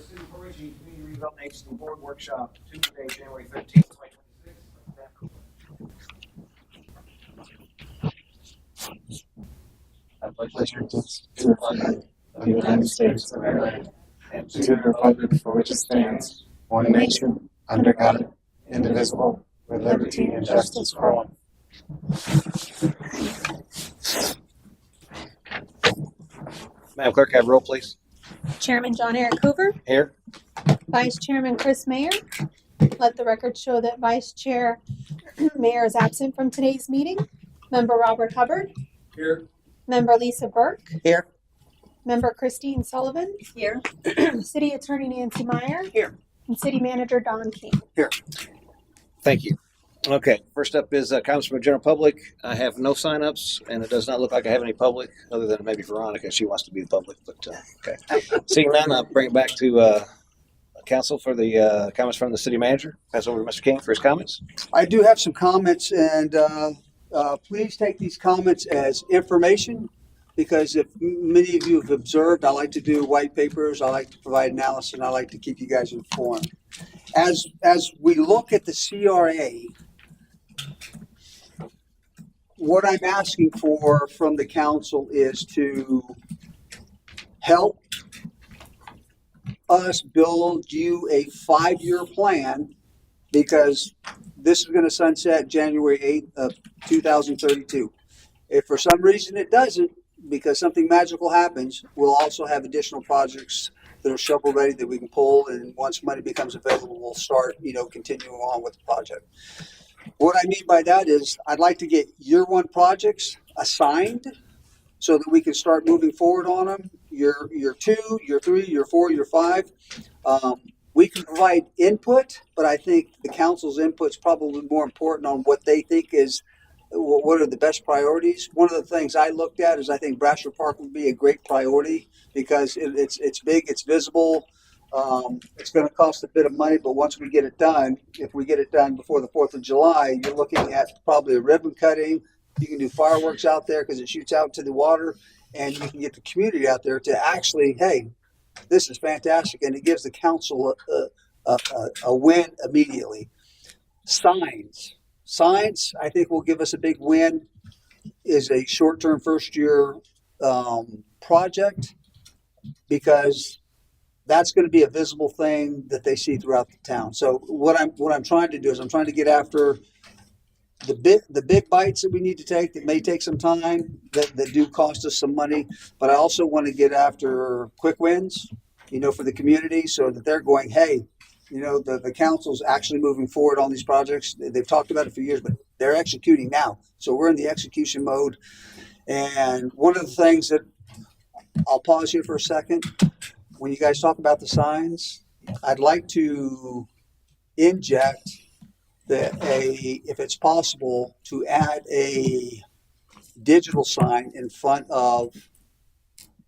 City of Origin Community Redevelopment Agency Board Workshop, Tuesday, January 13th, 2026. I pledge allegiance to the flag of the United States of America and to the republic for which it stands, one nation, under God, indivisible, with liberty and justice for all. Madam Clerk, have roll, please. Chairman John Eric Hoover. Here. Vice Chairman Chris Mayer. Let the record show that Vice Chair Mayer is absent from today's meeting. Member Robert Hubbard. Here. Member Lisa Burke. Here. Member Christine Sullivan. Here. City Attorney Nancy Meyer. Here. And City Manager Don King. Here. Thank you. Okay, first up is comments from the general public. I have no signups, and it does not look like I have any public, other than maybe Veronica. She wants to be the public, but okay. Seeing none, I'll bring it back to council for the comments from the city manager. Pass over to Mr. King for his comments. I do have some comments, and please take these comments as information, because if many of you have observed, I like to do white papers, I like to provide analysis, and I like to keep you guys informed. As we look at the CRA, what I'm asking for from the council is to help us build you a 5-year plan, because this is going to sunset January 8th of 2032. If for some reason it doesn't, because something magical happens, we'll also have additional projects that are shovel ready that we can pull, and once money becomes available, we'll start, continuing on with the project. What I mean by that is I'd like to get year one projects assigned so that we can start moving forward on them. Year 2, year 3, year 4, year 5. We can provide input, but I think the council's input is probably more important on what they think is what are the best priorities. One of the things I looked at is I think Brasher Park would be a great priority because it's big, it's visible. It's going to cost a bit of money, but once we get it done, if we get it done before the 4th of July, you're looking at probably a ribbon cutting. You can do fireworks out there because it shoots out to the water, and you can get the community out there to actually, hey, this is fantastic, and it gives the council a win immediately. Signs, I think will give us a big win. Is a short-term first-year project, because that's going to be a visible thing that they see throughout the town. So what I'm trying to do is I'm trying to get after the big bites that we need to take that may take some time, that do cost us some money, but I also want to get after quick wins, for the community, so that they're going, hey, the council's actually moving forward on these projects. They've talked about it for years, but they're executing now. So we're in the execution mode. And one of the things that I'll pause here for a second. When you guys talk about the signs, I'd like to inject if it's possible, to add a digital sign in front of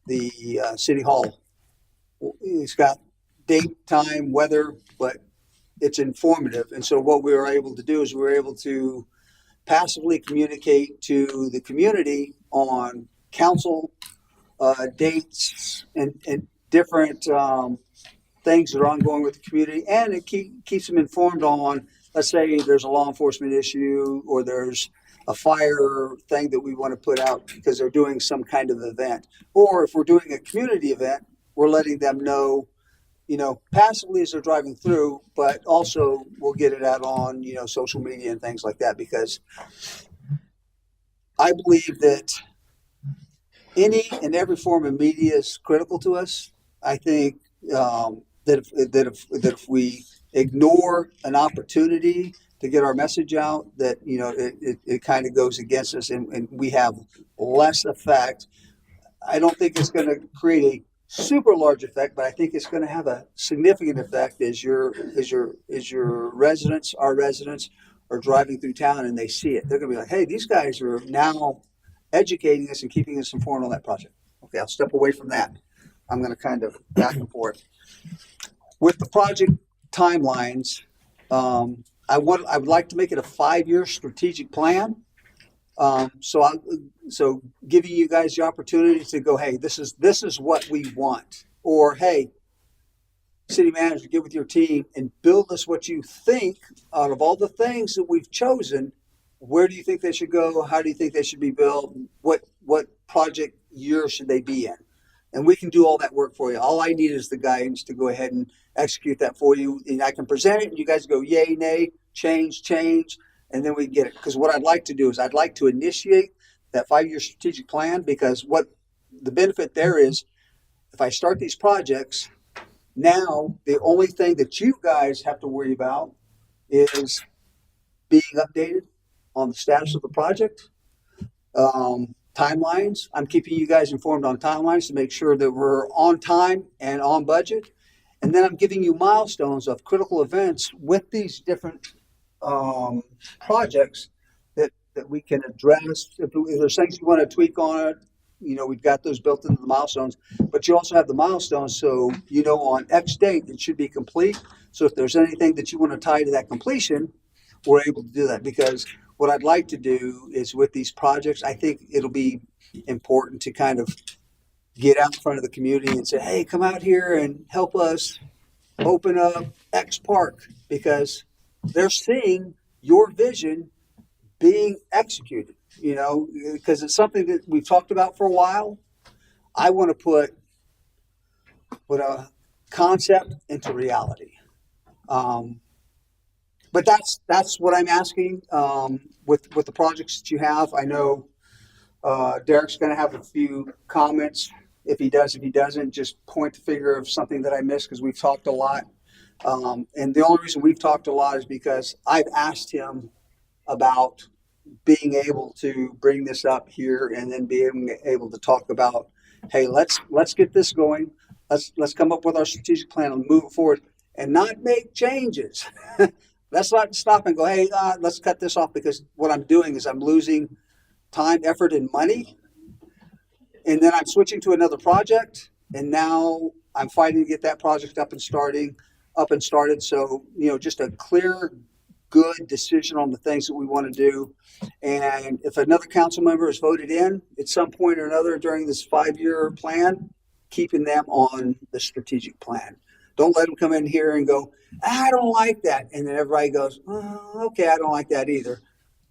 the city hall. It's got date, time, weather, but it's informative. And so what we were able to do is we were able to passively communicate to the community on council dates and different things that are ongoing with the community, and it keeps them informed on, let's say there's a law enforcement issue or there's a fire thing that we want to put out because they're doing some kind of event. Or if we're doing a community event, we're letting them know, passively as they're driving through, but also we'll get it out on, social media and things like that, because I believe that any and every form of media is critical to us. I think that if we ignore an opportunity to get our message out, that it kind of goes against us, and we have less effect. I don't think it's going to create a super large effect, but I think it's going to have a significant effect as your residents, our residents, are driving through town and they see it. They're going to be like, hey, these guys are now educating us and keeping us informed on that project. Okay, I'll step away from that. I'm going to kind of back and forth. With the project timelines, I would like to make it a 5-year strategic plan. So giving you guys the opportunity to go, hey, this is what we want, or hey, city manager, get with your team and build us what you think out of all the things that we've chosen. Where do you think they should go? How do you think they should be built? What project year should they be in? And we can do all that work for you. All I need is the guidance to go ahead and execute that for you. And I can present it and you guys go, yay, nay, change, and then we get it. Because what I'd like to do is I'd like to initiate that 5-year strategic plan, because what the benefit there is, if I start these projects, now the only thing that you guys have to worry about is being updated on the status of the project. Timelines. I'm keeping you guys informed on timelines to make sure that we're on time and on budget. And then I'm giving you milestones of critical events with these different projects that we can address. If there's things you want to tweak on it, we've got those built into the milestones. But you also have the milestones, so on X date it should be complete. So if there's anything that you want to tie to that completion, we're able to do that. Because what I'd like to do is with these projects, I think it'll be important to kind of get out in front of the community and say, hey, come out here and help us open up X park, because they're seeing your vision being executed, because it's something that we've talked about for a while. I want to put a concept into reality. But that's what I'm asking with the projects that you have. I know Derek's going to have a few comments. If he doesn't, just point the finger of something that I missed, because we've talked a lot. And the only reason we've talked a lot is because I've asked him about being able to bring this up here and then being able to talk about, hey, let's get this going. Let's come up with our strategic plan and move it forward and not make changes. Let's not stop and go, hey, let's cut this off, because what I'm doing is I'm losing time, effort, and money. And then I'm switching to another project, and now I'm fighting to get that project up and started. So, just a clear, good decision on the things that we want to do. And if another council member is voted in at some point or another during this 5-year plan, keeping them on the strategic plan. Don't let them come in here and go, I don't like that. And then everybody goes, okay, I don't like that either.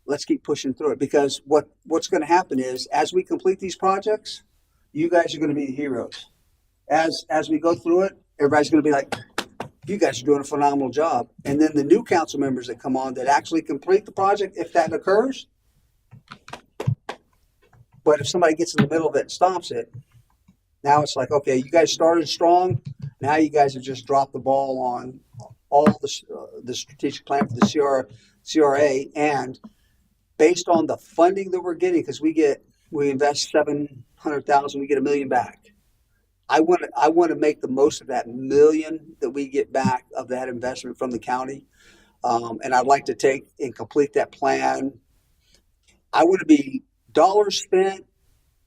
Let's keep pushing through it, because what's going to happen is, as we complete these projects, you guys are going to be the heroes. As we go through it, everybody's going to be like, you guys are doing a phenomenal job. And then the new council members that come on that actually complete the project, if that occurs. But if somebody gets in the middle of it and stops it, now it's like, okay, you guys started strong. Now you guys have just dropped the ball on all the strategic plan for the CRA. And based on the funding that we're getting, because we invest $700,000, we get $1 million back. I want to make the most of that $1 million that we get back of that investment from the county, and I'd like to take and complete that plan. I want to be dollars spent,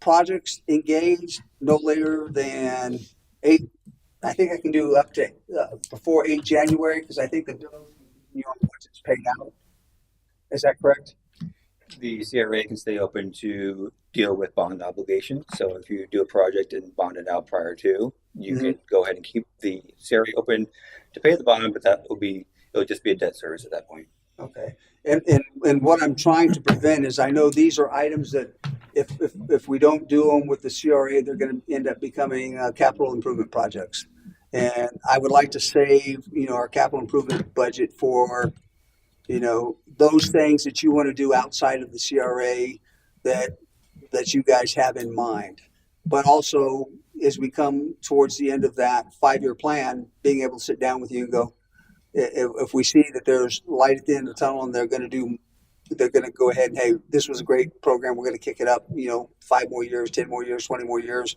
projects engaged no later than 8. I think I can do up to before 8 January, because I think the bill once it's paid out. Is that correct? The CRA can stay open to deal with bond obligations. So if you do a project and bond it out prior to, you can go ahead and keep the CRA open to pay the bond, but it'll just be a debt service at that point. Okay. And what I'm trying to prevent is, I know these are items that if we don't do them with the CRA, they're going to end up becoming capital improvement projects. And I would like to save, our capital improvement budget for, those things that you want to do outside of the CRA that you guys have in mind. But also, as we come towards the end of that 5-year plan, being able to sit down with you and go, if we see that there's light at the end of the tunnel and they're going to go ahead and, hey, this was a great program, we're going to kick it up, 5 more years, 10 more years, 20 more years,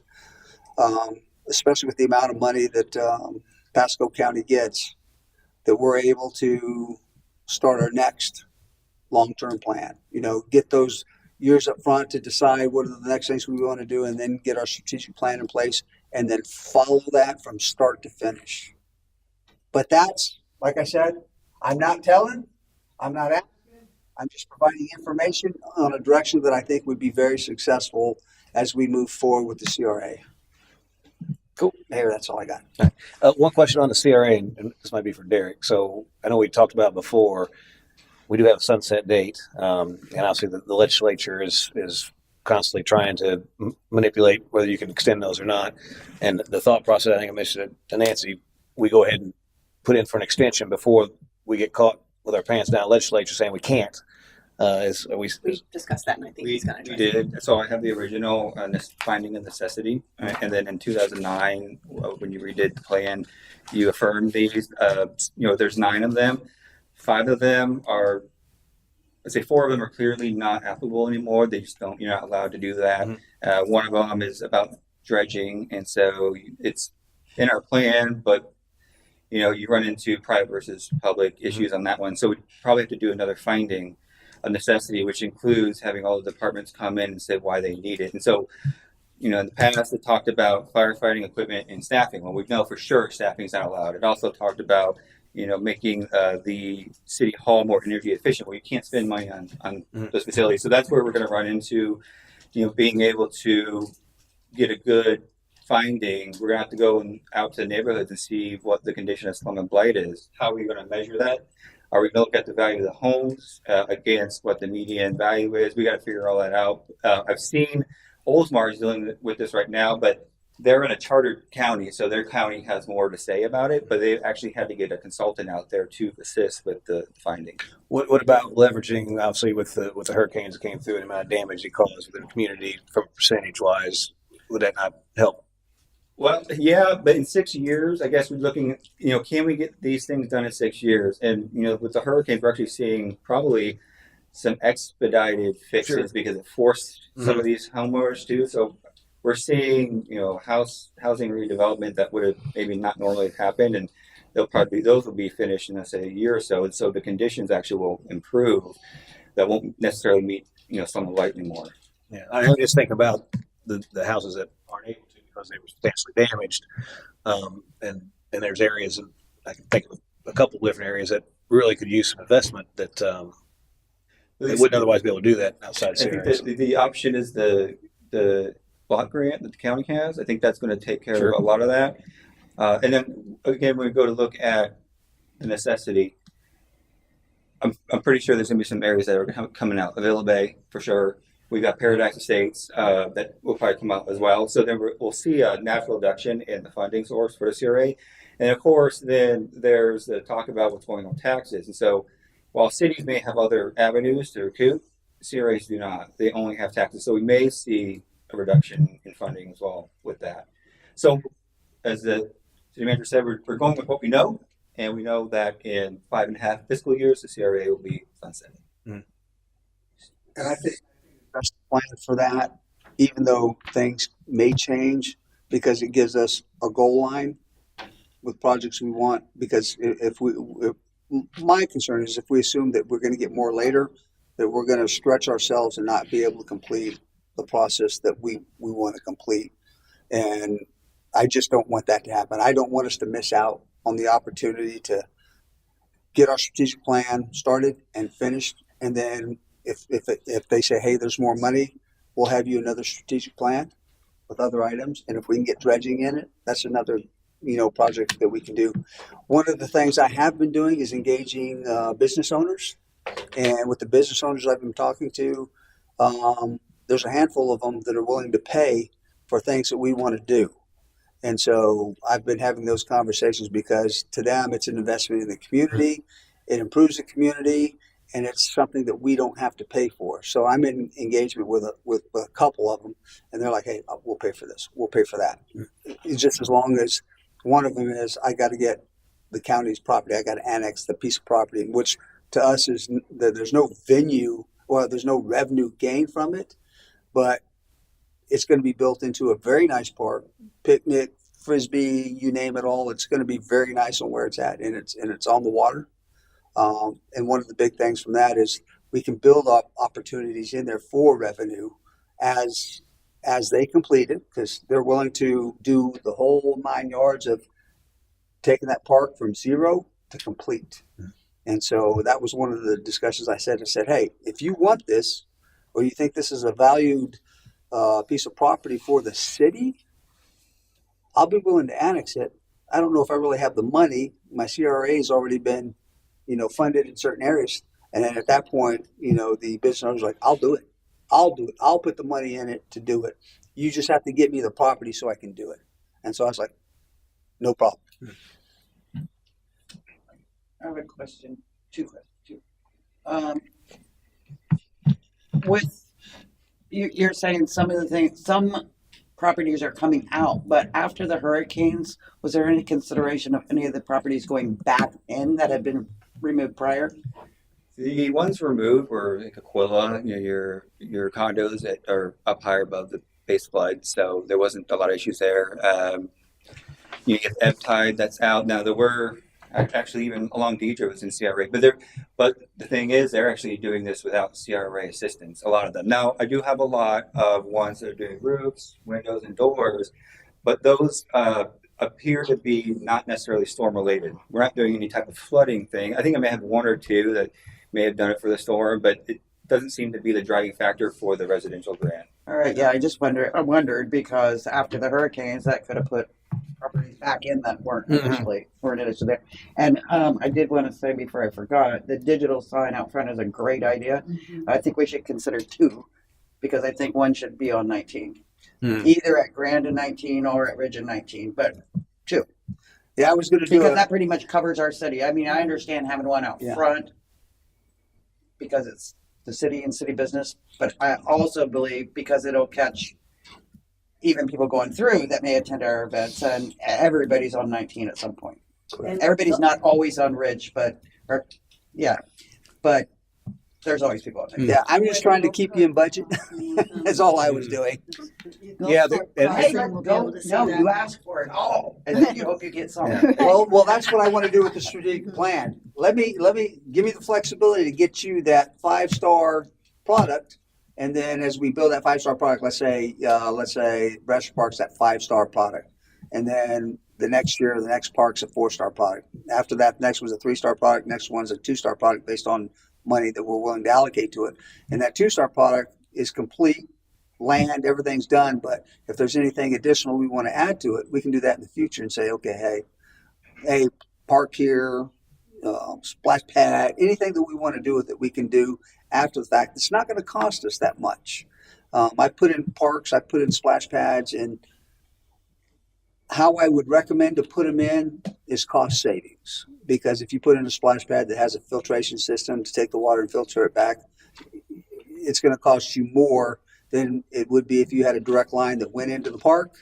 especially with the amount of money that Pasco County gets, that we're able to start our next long-term plan, get those years up front to decide what are the next things we want to do, and then get our strategic plan in place, and then follow that from start to finish. But that's, like I said, I'm not telling, I'm not asking, I'm just providing information on a direction that I think would be very successful as we move forward with the CRA. Cool. Mayor, that's all I got. One question on the CRA, and this might be for Derek. So I know we talked about before. We do have a sunset date, and obviously the legislature is constantly trying to manipulate whether you can extend those or not. And the thought process, I think I mentioned it to Nancy, we go ahead and put in for an extension before we get caught with our pants down. Legislature saying we can't. We discussed that, and I think he's going to We address it. did. So I have the original finding of necessity, and then in 2009, when you redid the plan, you affirmed these. There's 9 of them. 5 of them are, let's say, 4 of them are clearly not applicable anymore. They just don't. You're not allowed to do that. One of them is about dredging, and so it's in our plan, but you run into private versus public issues on that one. So we probably have to do another finding of necessity, which includes having all the departments come in and say why they need it. And so, in the past, it talked about firefighting equipment and staffing. Well, we know for sure staffing is not allowed. It also talked about, making the city hall more energy efficient. Well, you can't spend money on those facilities. So that's where we're going to run into, being able to get a good finding. We're going to have to go out to the neighborhoods and see what the condition of slum and blight is. How are we going to measure that? Are we going to look at the value of the homes against what the median value is? We got to figure all that out. I've seen Oldsmar is dealing with this right now, but they're in a chartered county, so their county has more to say about it. But they actually had to get a consultant out there to assist with the finding. What about leveraging, obviously, with the hurricanes that came through and the amount of damage it caused within the community from percentage wise? Would that not help? Well, yeah, but in 6 years, I guess we're looking, can we get these things done in 6 years? And, with the hurricanes, we're actually seeing probably some expedited fixes because it forced some of these homeowners to. So we're seeing, housing redevelopment that would have maybe not normally happened. And those will be finished in, let's say, a year or so. And so the conditions actually will improve that won't necessarily meet, some of light anymore. Yeah, I just think about the houses that aren't able to because they were substantially damaged, and there's areas, and I can think of a couple of different areas that really could use some investment that they wouldn't otherwise be able to do that outside I areas. think the option is the block grant that the county has. I think that's going to take care of a lot of that. And then again, when we go to look at the necessity, I'm pretty sure there's going to be some areas that are coming out. Avila Bay, for sure. We've got Paradise Estates that will probably come out as well. So then we'll see a natural reduction in the funding source for the CRA. And of course, then there's the talk about what's going on taxes. And so while cities may have other avenues to recoup, CRAs do not. They only have taxes. So we may see a reduction in funding as well with that. So as the city manager said, we're going with what we know. And we know that in 5.5 fiscal years, the CRA will be sunsetting. And I think that's the plan for that, even though things may change, because it gives us a goal line with projects we want. Because my concern is if we assume that we're going to get more later, that we're going to stretch ourselves and not be able to complete the process that we want to complete. And I just don't want that to happen. I don't want us to miss out on the opportunity to get our strategic plan started and finished, and then if they say, hey, there's more money, we'll have you another strategic plan with other items. And if we can get dredging in it, that's another, project that we can do. One of the things I have been doing is engaging business owners. And with the business owners I've been talking to, there's a handful of them that are willing to pay for things that we want to do. And so I've been having those conversations because to them, it's an investment in the community. It improves the community. And it's something that we don't have to pay for. So I'm in engagement with a couple of them, and they're like, "Hey, we'll pay for this. We'll pay for that." It's just as long as one of them is, I got to get the county's property. I got to annex the piece of property, which to us is that there's no venue or there's no revenue gain from it, but it's going to be built into a very nice park, picnic, frisbee, you name it all. It's going to be very nice on where it's at, and it's on the water. And one of the big things from that is we can build up opportunities in there for revenue as they complete it, because they're willing to do the whole 9 yards of taking that park from zero to complete. And so that was one of the discussions I said, hey, if you want this, or you think this is a valued piece of property for the city, I'll be willing to annex it. I don't know if I really have the money. My CRA has already been, funded in certain areas. And then at that point, the business owner's like, I'll do it. I'll do it. I'll put the money in it to do it. You just have to get me the property so I can do it. And so I was like, no problem. I have a question, two questions. With you're saying some of the things, some properties are coming out, but after the hurricanes, was there any consideration of any of the properties going back in that had been removed prior? The ones removed were like Aquila, your condos that are up higher above the base flood, so there wasn't a lot of issues there. You get ebb tide that's out now. There were actually even along Deidre was in CRA, but the thing is they're actually doing this without CRA assistance. A lot of them. Now I do have a lot of ones that are doing roofs, windows, and doors, but those appear to be not necessarily storm related. We're not doing any type of flooding thing. I think I may have one or two that may have done it for the storm, but it doesn't seem to be the driving factor for the residential grant. All right, yeah, I wondered because after the hurricanes, that could have put properties back in that weren't initially there. And I did want to say before I forgot, the digital sign out front is a great idea. I think we should consider two, because I think one should be on 19, either at Grand and 19 or at Ridge and 19, but two. Yeah, I was going to do Because it. that pretty much covers our city. I mean, I understand having one out front because it's the city and city business, but I also believe because it'll catch even people going through that may attend our events, and everybody's on 19 at some point. Correct. Everybody's not always on Ridge, but there's always people on 19. Yeah, I'm just trying to keep you in budget. That's all I was doing. Yeah, Hey, you ask for it all, and then you hope you get some. Well, that's what I want to do with the strategic plan. Let me give me the flexibility to get you that 5-star product, and then as we build that 5-star product, let's say Restaurant Park's that 5-star product, and then the next year the next park's a 4-star product. After that, the next one's a 3-star product. Next one's a 2-star product based on money that we're willing to allocate to it. And that 2-star product is complete land, everything's done. But if there's anything additional we want to add to it, we can do that in the future and say, okay, hey, park here, splash pad, anything that we want to do with it, we can do after the fact. It's not going to cost us that much. I put in parks, I put in splash pads, and how I would recommend to put them in is cost savings. Because if you put in a splash pad that has a filtration system to take the water and filter it back, it's going to cost you more than it would be if you had a direct line that went into the park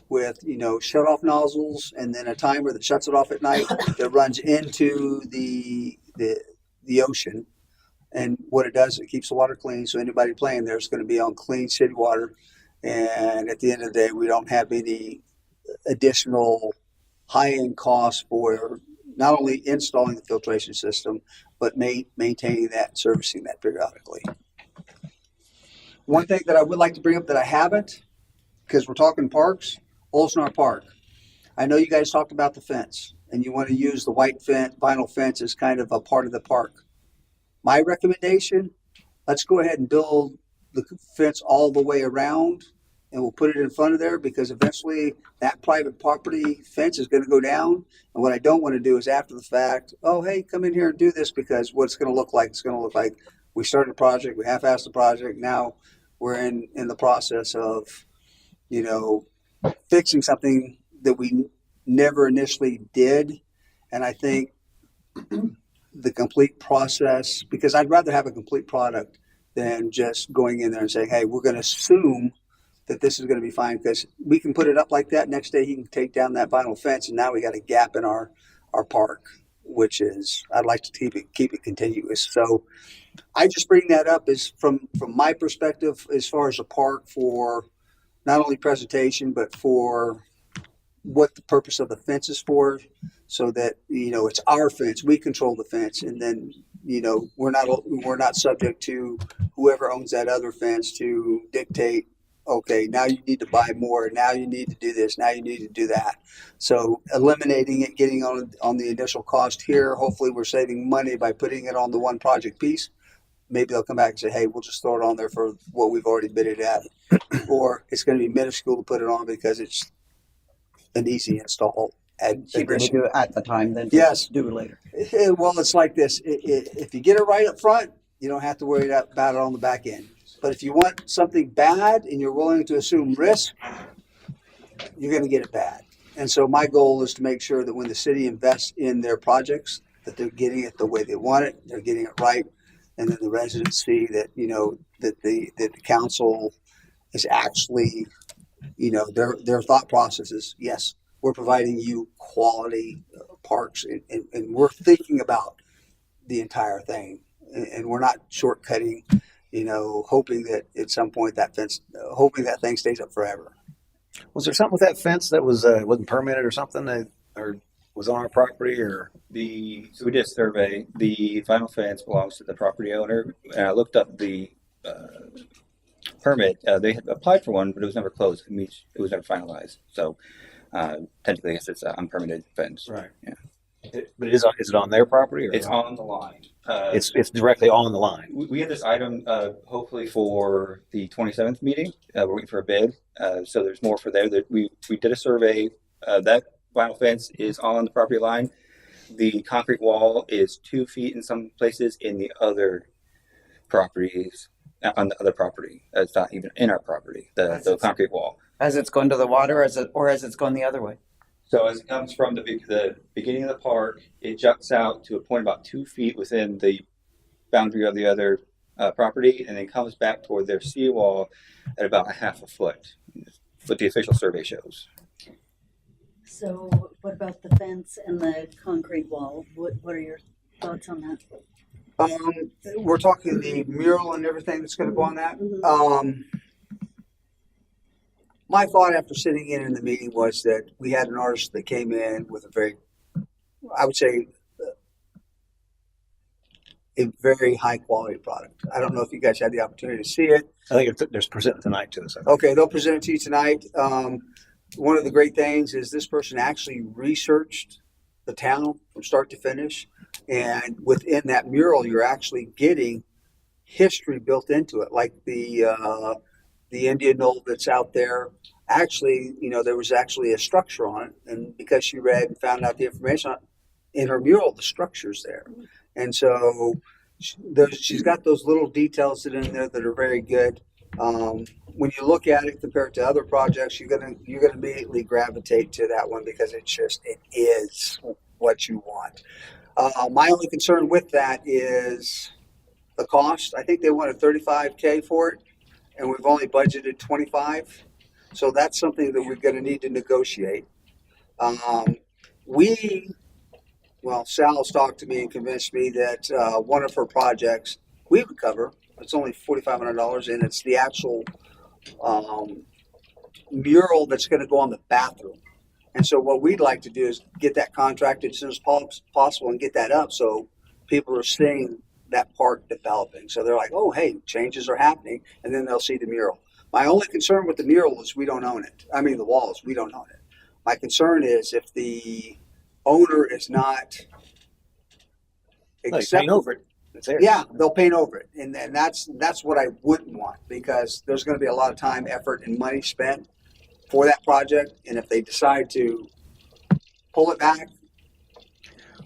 with, shut off nozzles and then a timer that shuts it off at night that runs into the ocean. And what it does, it keeps the water clean. So anybody playing there is going to be on clean city water. And at the end of the day, we don't have any additional high-end costs for not only installing the filtration system, but maintaining that and servicing that periodically. One thing that I would like to bring up that I haven't, because we're talking parks, Oldsnar Park. I know you guys talked about the fence, and you want to use the white fence, vinyl fence as kind of a part of the park. My recommendation, let's go ahead and build the fence all the way around, and we'll put it in front of there, because eventually that private property fence is going to go down. And what I don't want to do is after the fact, oh, hey, come in here and do this, because what it's going to look like, we started a project, we half-assed the project, now we're in the process of, fixing something that we never initially did. And I think the complete process, because I'd rather have a complete product than just going in there and saying, hey, we're going to assume that this is going to be fine, because we can put it up like that. Next day he can take down that vinyl fence, and now we got a gap in our park, which is, I'd like to keep it continuous. So I just bring that up as from my perspective as far as a park, for not only presentation but for what the purpose of the fence is for, so that it's our fence, we control the fence, and then we're not subject to whoever owns that other fence to dictate, okay, now you need to buy more, now you need to do this, now you need to do that. So eliminating it, getting on the initial cost here, hopefully we're saving money by putting it on the one project piece. Maybe they'll come back and say, hey, we'll just throw it on there for what we've already bid it at. Or it's going to be minuscule to put it on because it's an easy install. Cheaper to do it at the time than to Yes. do it later. Well, it's like this. If you get it right up front, you don't have to worry about it on the back end. But if you want something bad and you're willing to assume risk, you're going to get it bad. And so my goal is to make sure that when the city invests in their projects, that they're getting it the way they want it, they're getting it right, and then the residents see that that the council is actually their thought process is, yes, we're providing you quality parks, and we're thinking about the entire thing, and we're not shortcutting, hoping that at some point hoping that thing stays up forever. Was there something with that fence that wasn't permitted or something, or was on our property, or? So we did a survey. The vinyl fence belongs to the property owner. And I looked up the permit. They had applied for one, but it was never closed. It means it was never finalized. So technically, I guess it's an unpermitted fence. Right. Yeah. But is it on their property, or It's on the line. it's directly on the line? We have this item hopefully for the 27th meeting. We're waiting for a bid. So there's more for there. We did a survey. That vinyl fence is on the property line. The concrete wall is 2 feet in some places. In the other properties, on the other property, it's not even in our property. The concrete wall. As it's going to the water, or as it's going the other way. So as it comes from the beginning of the park, it juts out to a point about 2 feet within the boundary of the other property, and then comes back toward their seawall at about a half a foot. What the official survey shows. So what about the fence and the concrete wall? What are your thoughts on that? We're talking the mural and everything that's going to go on that. My thought after sitting in the meeting was that we had an artist that came in with I would say, a very high quality product. I don't know if you guys had the opportunity to see it. I think there's presented tonight to us. Okay, they'll present it to you tonight. One of the great things is this person actually researched the town from start to finish. And within that mural, you're actually getting history built into it, like the Indian knoll that's out there. Actually, there was actually a structure on it, and because she read and found out the information in her mural, the structure's there. And so she's got those little details in there that are very good. When you look at it compared to other projects, you're gonna immediately gravitate to that one because it is what you want. My only concern with that is the cost. I think they wanted $35K for it, and we've only budgeted $25. So that's something that we're going to need to negotiate. Sal's talked to me and convinced me that one of her projects we would cover. It's only $4,500, and it's the actual mural that's going to go on the bathroom. And so what we'd like to do is get that contracted as soon as possible and get that up so people are seeing that park developing. So they're like, oh, hey, changes are happening, and then they'll see the mural. My only concern with the mural is we don't own it. I mean, the walls, we don't own it. My concern is if the owner is not Paint over it. It's there. yeah, they'll paint over it. And that's what I wouldn't want, because there's going to be a lot of time, effort, and money spent for that project. And if they decide to pull it back,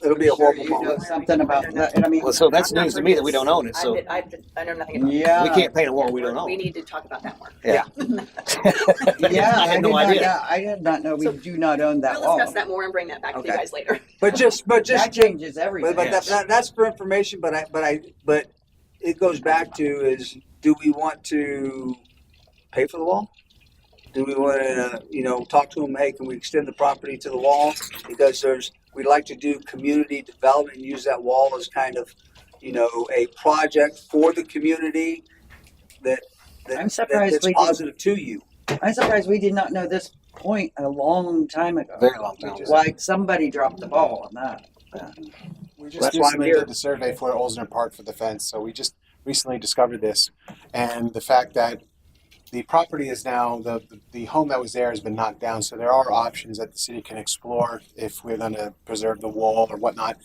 it'll be a horrible You know moment. something about that. I mean, Well, so that's news to me that we don't own it. So I know nothing about it. yeah, we can't paint a wall we don't own. We need to talk about that more. Yeah. Yeah, I had no idea. I did not know we do not own that We'll wall. discuss that more and bring that back to you Okay. guys later. But That changes everything. But that's for information. But it goes back to is, do we want to pay for the wall? Do we want to talk to them? Hey, can we extend the property to the wall? Because we'd like to do community development and use that wall as kind of a project for the community I'm surprised that's we positive to you. I'm surprised we did not know this point a long time ago. Very long time. Like somebody dropped the ball on that. We just That's why I'm recently here. did the survey for Olsner Park for the fence, so we just recently discovered this, and the fact that the property is now the home that was there has been knocked down. So there are options that the city can explore if we're going to preserve the wall or whatnot.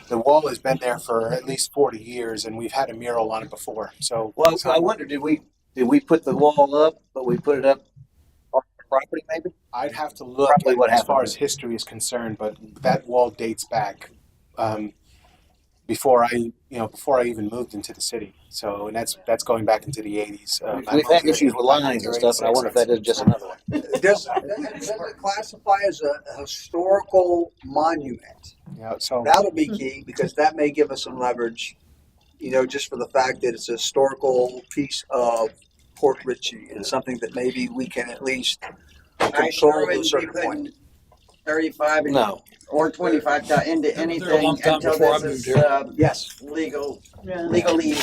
The wall has been there for at least 40 years, and we've had a mural on it before. So Well, I wonder, did we put the wall up, but we put it up on the property maybe? I'd have to look Probably at what as far happened. as history is concerned, but that wall dates back before I even moved into the city. So, and that's going back into the 80s. We've had issues with lines and stuff, and I wonder if that is just another one. Does it classify as a historical monument? Yeah, so That'll be key because that may give us some leverage, just for the fact that it's a historical piece of Port Richey and something that maybe we can at least I control sure to a wouldn't be certain putting point. 35 No. or 25 into Been there a anything long time until before I this is moved here. Yes, Yeah. legally,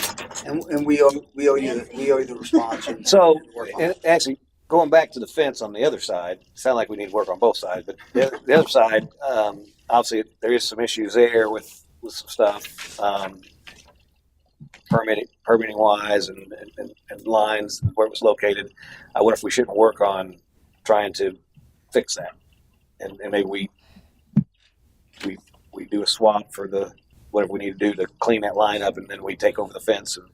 and we owe you the response. and So, work on and it. actually, going back to the fence on the other side, sound like we need to work on both sides, but the other side, obviously, there is some issues there with some stuff, permitting wise and lines and where it was located. I wonder if we shouldn't work on trying to fix that, and maybe we do a swap for whatever we need to do to clean that line up, and then we take over the fence. And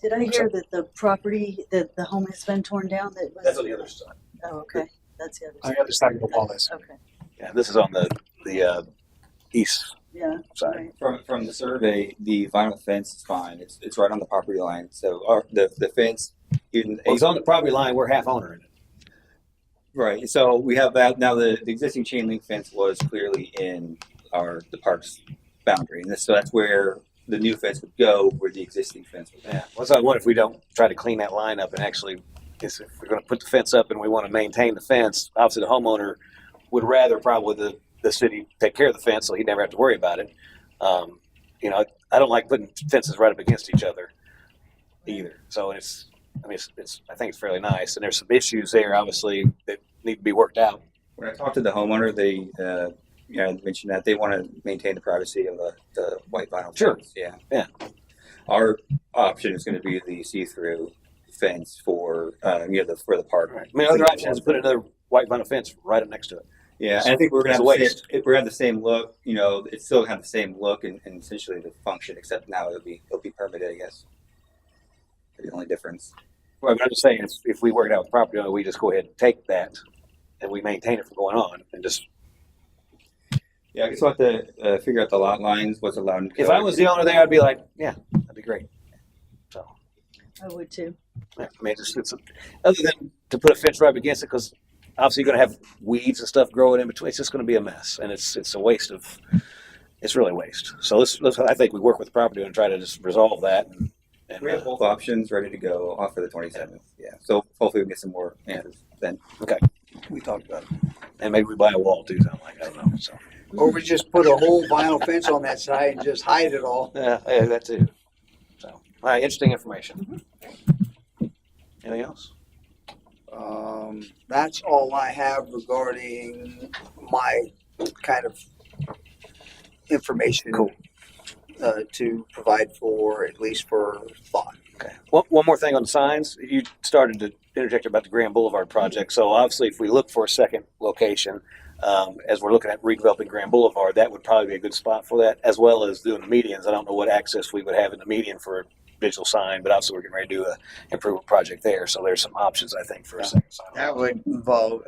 Did I hear that the property, that the home has been torn down? That was. that's on the other side. Oh, okay. That's the other on side. the other side of the wall is. Okay. Yeah, this is on the east Yeah. side. Right. From the survey, the vinyl fence is fine. It's right on the property line. So the fence, even Well, it's on the property line. We're half owner in it. right. So we have that now. The existing chain link fence was clearly in the park's boundary, and so that's where the new fence would go, where the existing fence was. Yeah. Well, so I wonder if we don't try to clean that line up and actually, if we're going to put the fence up and we want to maintain the fence, obviously the homeowner would rather probably the city take care of the fence so he'd never have to worry about it. I don't like putting fences right up against each other either. So I think it's fairly nice, and there's some issues there obviously that need to be worked out. When I talked to the homeowner, they mentioned that they want to maintain the privacy of the white vinyl Sure. fence. Yeah. Yeah. Our option is going to be the see-through fence for for the park. I mean, other option is to put another white vinyl fence right up next to it. Yeah, and I think we're going It's to a waste. we're gonna have the same look. It still have the same look and essentially the function, except now it'll be permitted, I guess. The only difference. Well, I'm just saying, if we work it out with the property owner, we just go ahead and take that and we maintain it from going on and just. Yeah, I guess we'll have to figure out the lot lines, what's allowed. If I was the owner there, I'd be like, yeah, that'd be great. So, I would too. yeah, I mean, other than to put a fence right up against it, because obviously you're going to have weeds and stuff growing in between. It's just going to be a mess, and it's a waste of. It's really a waste. So let's I think we work with the property owner and try to just resolve that. And We have both options ready to go off for the 27th. Yeah, so hopefully we can get some more answers then. okay, We talked about it. and maybe we buy a wall too. Something like I don't know. So Or we just put a whole vinyl fence on that side and just hide it all. yeah, that too. So all right, interesting information. Anything else? That's all I have regarding my kind of information. Cool. To provide for, at least for thought. Okay. One more thing on the signs. You started to interject about the Grand Boulevard project. So obviously, if we look for a second location, as we're looking at redeveloping Grand Boulevard, that would probably be a good spot for that, as well as doing the medians. I don't know what access we would have in the median for a digital sign, but obviously we're getting ready to do an improvement project there. So there's some options, I think, for a second sign. That would involve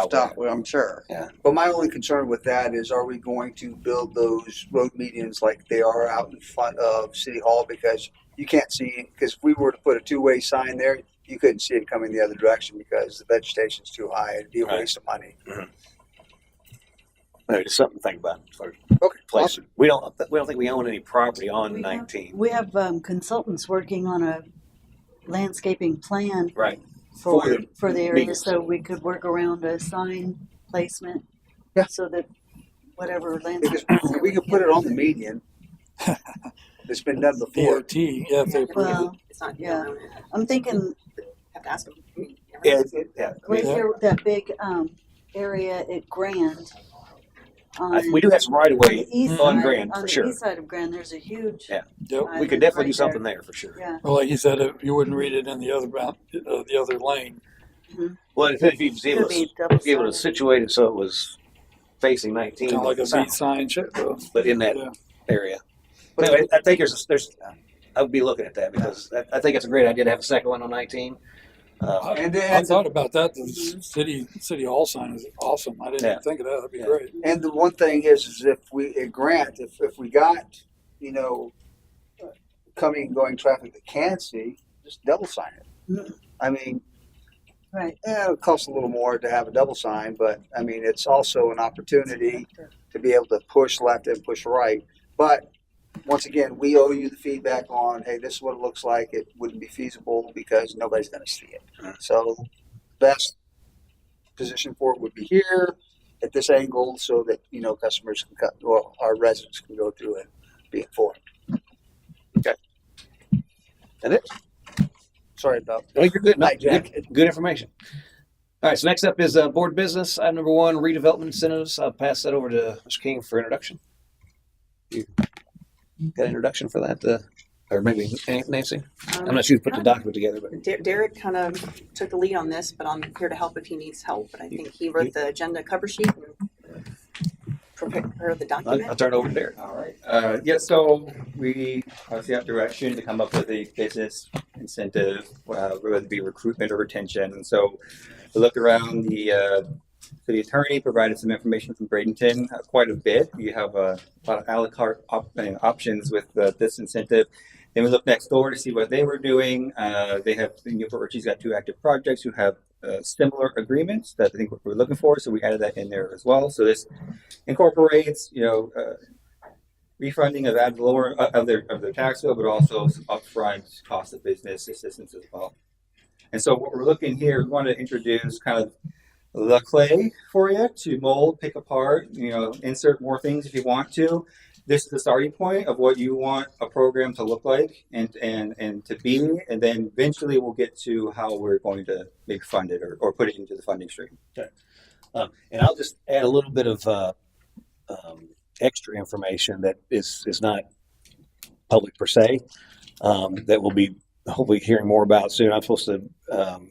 stuff, I'm sure. But my only concern with that is, are we going to build those road medians like they are out in front of City Hall? Because you can't see, because if we were to put a two-way sign there, you couldn't see it coming the other direction because the vegetation's too high. It'd be a Right. waste of money. Anyway, just something to think about as far as Okay. place. We don't think we own any property on We 19. We have consultants working on a landscaping plan Right. for For the for the area, medians. so we could work around a sign placement. Yeah. So that whatever Because landscape. we could put it on the median. It's been done before. DOT, yeah, if they approve it. Well, It's not, yeah. yeah. I'm thinking Have to ask them. I mean, Yeah. right there, that big area at Grand. We do have some right of On way the east on side- Grand on for the sure. east side of Grand, there's a huge. Yeah. Yep. island We could definitely do right something there. there for sure. Yeah. Well, like you said, you wouldn't read it in the other lane. Well, if you'd be able Could be to, double-sided. situate it so it was facing 19, Kind of like a south, beat sign. but in that Yeah. area. But anyway, I think there's I would be looking at that because I think it's a great idea to have a second one on 19. And I thought about that. The city hall sign is awesome. I didn't Yeah. even think of that. That'd be Yeah. great. And the one thing is if we a grant, if we got, coming and going traffic that can see, just double sign it. I mean, Right. it costs a little more to have a double sign, but I mean, it's also an opportunity to be able to push left and push right. But once again, we owe you the feedback on, hey, this is what it looks like. It wouldn't be feasible because nobody's going to see it. So, best position for it would be here at this angle, so that customers can cut, well, our residents can go through and be informed. And it. Sorry about Oh, you're good. No, Hijack. good information. All right. So next up is board business. Item number 1, redevelopment incentives. I'll pass that over to Mr. King for introduction. You got an introduction for that, or maybe Nancy? I'm not sure who put the document together, but Derek kind of took the lead on this, but I'm here to help if he needs help. But I think he wrote the agenda cover sheet and prepared the document. I'll turn it over to Derek. All right. Yeah, so we obviously have direction to come up with a business incentive, whether it be recruitment or retention. And so we looked around the attorney provided some information from Bradenton, quite a bit. You have a lot of a la carte options with this incentive. Then we looked next door to see what they were doing. They have, Newport Richie's got 2 active projects who have similar agreements that I think we're looking for. So we added that in there as well. So this incorporates, refunding of ad valorem of their tax bill, but also some upfront cost of business assistance as well. And so what we're looking here, we want to introduce kind of the clay for you to mold, pick apart, insert more things if you want to. This is the starting point of what you want a program to look like and to be, and then eventually we'll get to how we're going to maybe fund it or put it into the funding stream. Okay. And I'll just add a little bit of extra information that is not public per se, that we'll be hopefully hearing more about soon. I'm supposed to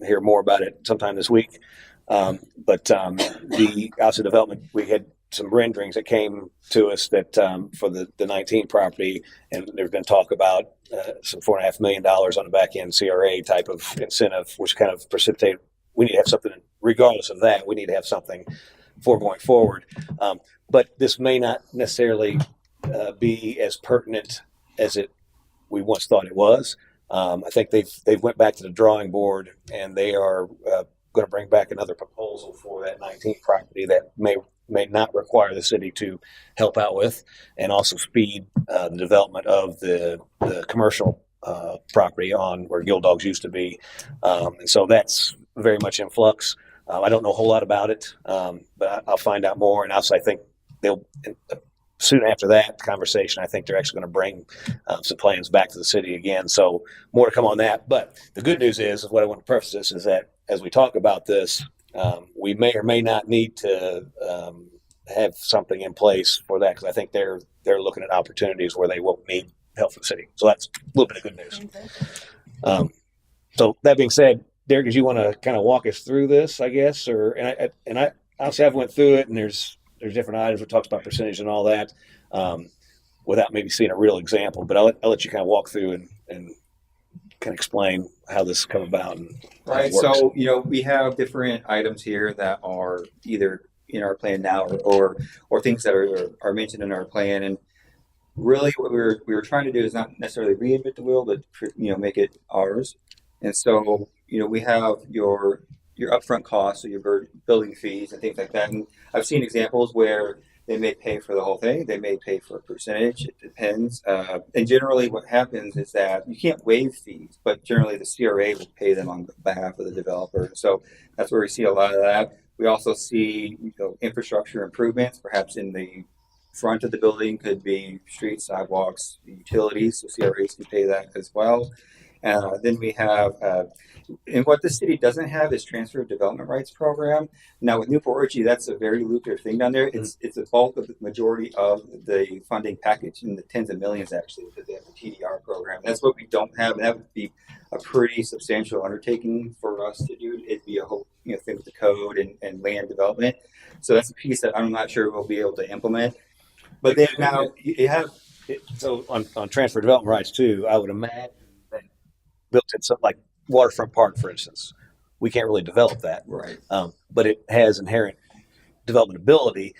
hear more about it sometime this week. But the House of Development, we had some renderings that came to us that for the 19 property, and there's been talk about some $4.5 million on the back end CRA type of incentive, which kind of precipitated. We need to have something, regardless of that, we need to have something for going forward. But this may not necessarily be as pertinent as we once thought it was. I think they've went back to the drawing board, and they are going to bring back another proposal for that 19th property that may not require the city to help out with, and also speed the development of the commercial property on where Guild Dogs used to be. And so that's very much in flux. I don't know a whole lot about it, but I'll find out more. And also, I think they'll soon after that conversation, I think they're actually going to bring some plans back to the city again. So more to come on that. But the good news is what I want to preface this is that as we talk about this, we may or may not need to have something in place for that, because I think they're looking at opportunities where they won't need help from the city. So that's a little bit of good news. So that being said, Derek, do you want to kind of walk us through this, I guess, and I obviously I've went through it, and there's different items that talks about percentage and all that, without maybe seeing a real example. But I'll let you kind of walk through and kind of explain how this come about. And right. So we have different items here that are either in our plan now or things that are mentioned in our plan. And really, what we were trying to do is not necessarily reinvent the wheel, but make it ours. And so we have your upfront costs, so your building fees and things like that. And I've seen examples where they may pay for the whole thing. They may pay for a percentage. It depends. And generally what happens is that you can't waive fees, but generally the CRA will pay them on behalf of the developer. So that's where we see a lot of that. We also see infrastructure improvements, perhaps in the front of the building, could be streets, sidewalks, utilities. So CRAs can pay that as well. Then we have, and what the city doesn't have is transfer of development rights program. Now with Newport Richie, that's a very lucrative thing down there. It's a bulk of the majority of the funding package, in the tens of millions actually, because they have the TDR program. That's what we don't have, and that would be a pretty substantial undertaking for us to do. It'd be a whole thing with the code and land development. So that's a piece that I'm not sure we'll be able to implement. But then now you have so on transfer development rights too. I would imagine that built in something like Waterfront Park, for instance, we can't really develop that. Right. But it has inherent development ability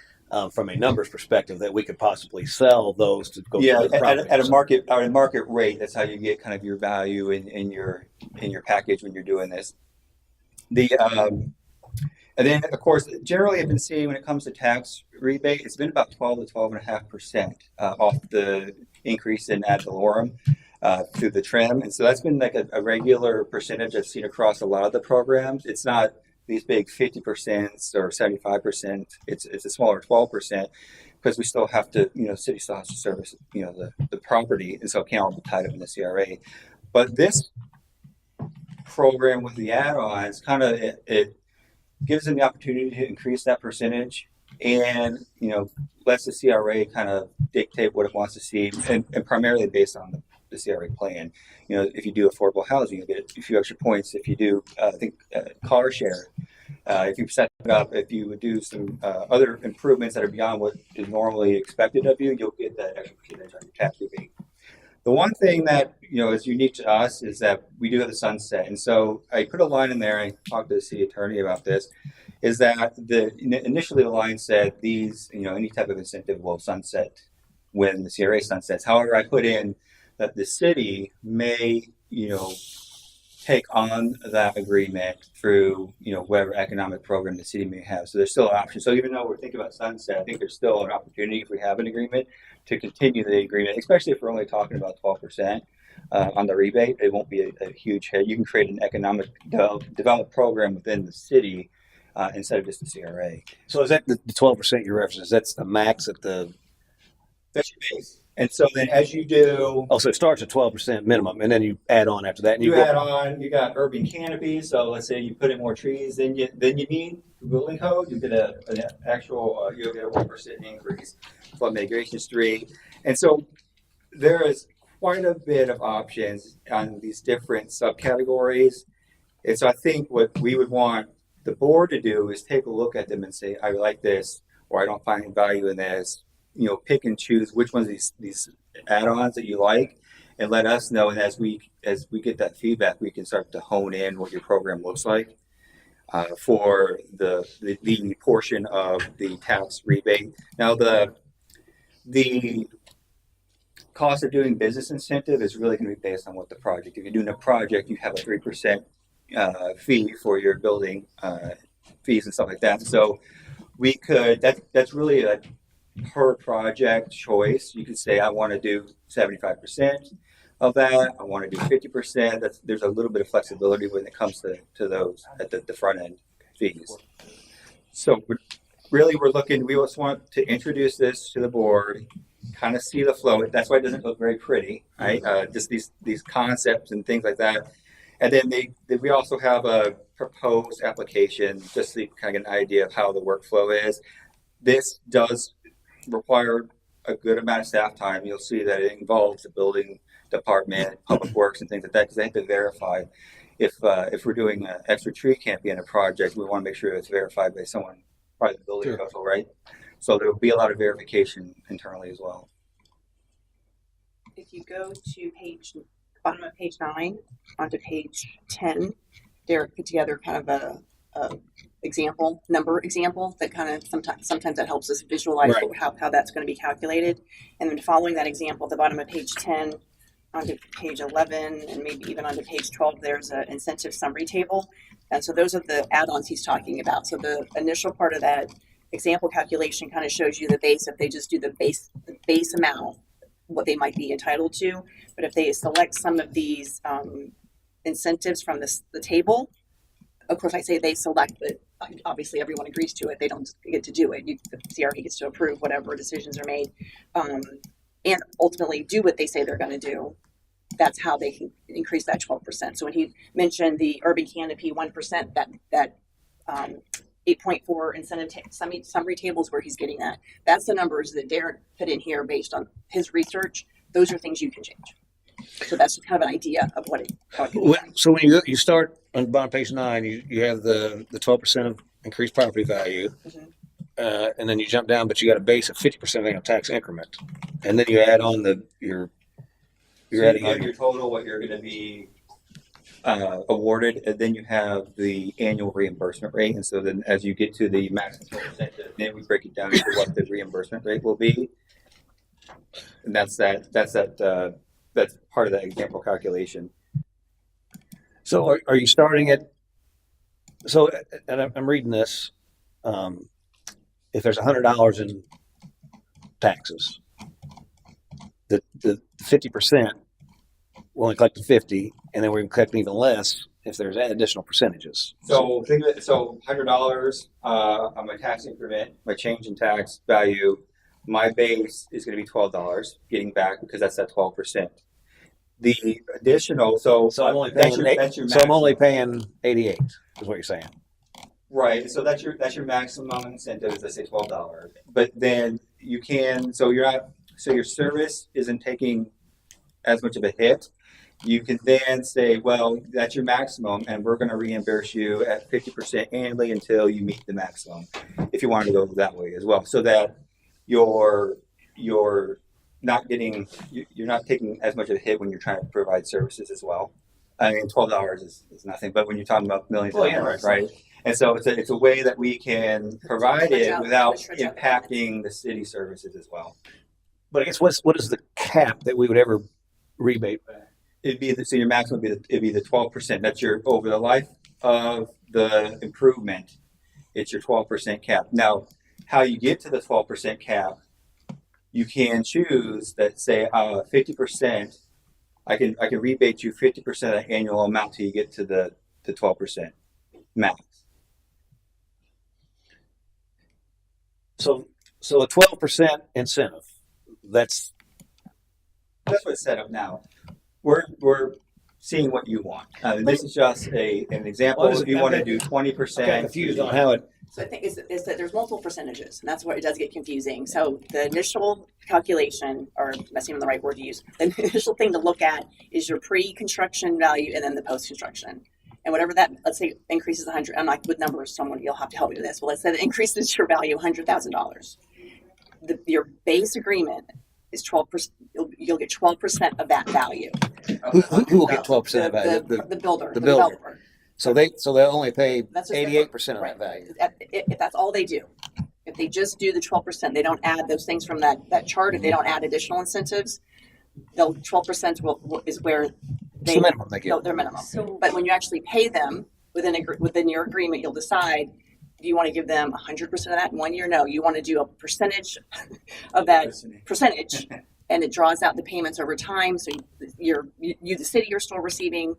from a numbers perspective that we could possibly sell those to go Yeah, to other properties. at a market rate, that's how you get kind of your value in your package when you're doing this. And then of course, generally I've been seeing when it comes to tax rebate, it's been about 12 to 12.5% off the increase in ad valorem through the trim, and so that's been like a regular percentage I've seen across a lot of the programs. It's not these big 50% or 75%. It's a smaller 12%. Because we still have to, city still has to service, the property, and so it can't all be tied up in the CRA. But this program with the add-ons kind of it gives them the opportunity to increase that percentage, and lets the CRA kind of dictate what it wants to see, and primarily based on the CRA plan. If you do affordable housing, you'll get a few extra points. If you do, car share. If you set it up, if you would do some other improvements that are beyond what is normally expected of you, you'll get that extra percentage on your tax rebate. The one thing that is unique to us is that we do have the sunset, and so I put a line in there. I talked to the city attorney about this. Is that initially the line said these any type of incentive will sunset when the CRA sunsets. However, I put in that the city may take on that agreement through whatever economic program the city may have. So there's still an option. So even though we're thinking about sunset, I think there's still an opportunity if we have an agreement to continue the agreement, especially if we're only talking about 12% on the rebate. It won't be a huge hit. You can create an economic development program within the city instead of just the CRA. So is that the 12% you referenced? That's the max at the. That's your base. And so then as you do. Oh, so it starts at 12% minimum, and then you add on after that. And you add on, you got urban canopies. So let's say you put in more trees than you need building code, you get an actual, you'll get a 1% increase. Flood mitigation street. And so there is quite a bit of options on these different subcategories. And so I think what we would want the board to do is take a look at them and say, I like this, or I don't find value in this. Pick and choose which ones of these add-ons that you like, and let us know. And as we get that feedback, we can start to hone in what your program looks like for the portion of the tax rebate. Now the cost of doing business incentive is really going to be based on what the project. If you're doing a project, you have a 3% fee for your building fees and stuff like that. So we could that's really a per project choice. You could say I want to do 75% of that. I want to do 50%. There's a little bit of flexibility when it comes to those at the front end fees. So we're looking. We just want to introduce this to the board, kind of see the flow. That's why it doesn't look very pretty, right? Just these concepts and things like that. And then we also have a proposed application just so you kind of get an idea of how the workflow is. This does require a good amount of staff time. You'll see that it involves the building department, public works, and things like that, because they have to verify if we're doing an extra tree camping in a project. We want to make sure it's verified by someone, probably the building official, right? So there will be a lot of verification internally as well. If you go to bottom of page 9 onto page 10, Derek put together kind of a number example that kind of sometimes that helps us visualize how that's going to be calculated. And then following that example, at the bottom of page 10 onto page 11 and maybe even onto page 12, there's an incentive summary table. And so those are the add-ons he's talking about. So the initial part of that example calculation kind of shows you the base. If they just do the base amount, what they might be entitled to. But if they select some of these incentives from the table, of course I say they select, but obviously everyone agrees to it. They don't get to do it. The CRA gets to approve whatever decisions are made, and ultimately do what they say they're going to do. That's how they can increase that 12%. So when he mentioned the urban canopy 1%, that 8.4 incentive summary tables where he's getting that. That's the numbers that Derek put in here based on his research. Those are things you can change. So that's kind of an idea of what it. So when you start on the bottom page 9, you have the 12% of increased property value, and then you jump down, but you got a base of 50% annual tax increment, and then you add on your adding on your total, what you're going to be awarded, and then you have the annual reimbursement rate. And so then as you get to the maximum incentive, then we break it down to what the reimbursement rate will be. And that's part of that example calculation. So are you starting at, so, and I'm reading this, if there's $100 in taxes, the 50%, we're only collecting 50, and then we're collecting even less if there's additional percentages. So think of it, so $100 on my tax increment, my change in tax value, my base is going to be $12 getting back because that's that 12%. The additional, so I'm only that's paying, your so I'm maximum. only paying 88 is what you're saying. Right. So that's your maximum incentive is, let's say, $12. But then you can, so your service isn't taking as much of a hit. You can then say, well, that's your maximum, and we're going to reimburse you at 50% annually until you meet the maximum, if you want to go that way as well, so that you're not taking as much of a hit when you're trying to provide services as well. I mean, $12 is nothing, but when you're talking about millions of dollars, right? And so it's a way that we can provide it without impacting the city services as well. But I guess what is the cap that we would ever rebate back? So your maximum would be the 12%. That's your over the life of the improvement. It's your 12% cap. Now, how you get to the 12% cap, you can choose that, say 50%. I can rebate you 50% of the annual amount till you get to the 12% max. So a 12% incentive. That's what's set up now. We're seeing what you want. This is just an example. Well, if you want to do 20%, I'm kind of confused on how it. So I think is that there's multiple percentages, and that's where it does get confusing. So the initial calculation, or that's even the right word to use, the initial thing to look at is your pre-construction value and then the post-construction. And whatever that, let's say, increases 100. I'm not with numbers, someone you'll have to help me with this. But let's say it increases your value $100,000. Your base agreement is 12%. You'll get 12% of that value. Who will get 12% of that value? The builder, the developer. So they'll only pay That's just 88% of right. that value. If that's all they do, if they just do the 12%, they don't add those things from that chart. If they don't add additional incentives, they'll 12% is where It's the minimum they get. Their minimum. But when you actually pay them within your agreement, you'll decide. Do you want to give them 100% of that in 1 year? No, you want to do a percentage of that percentage, and it draws out the payments over time. So the city, are still receiving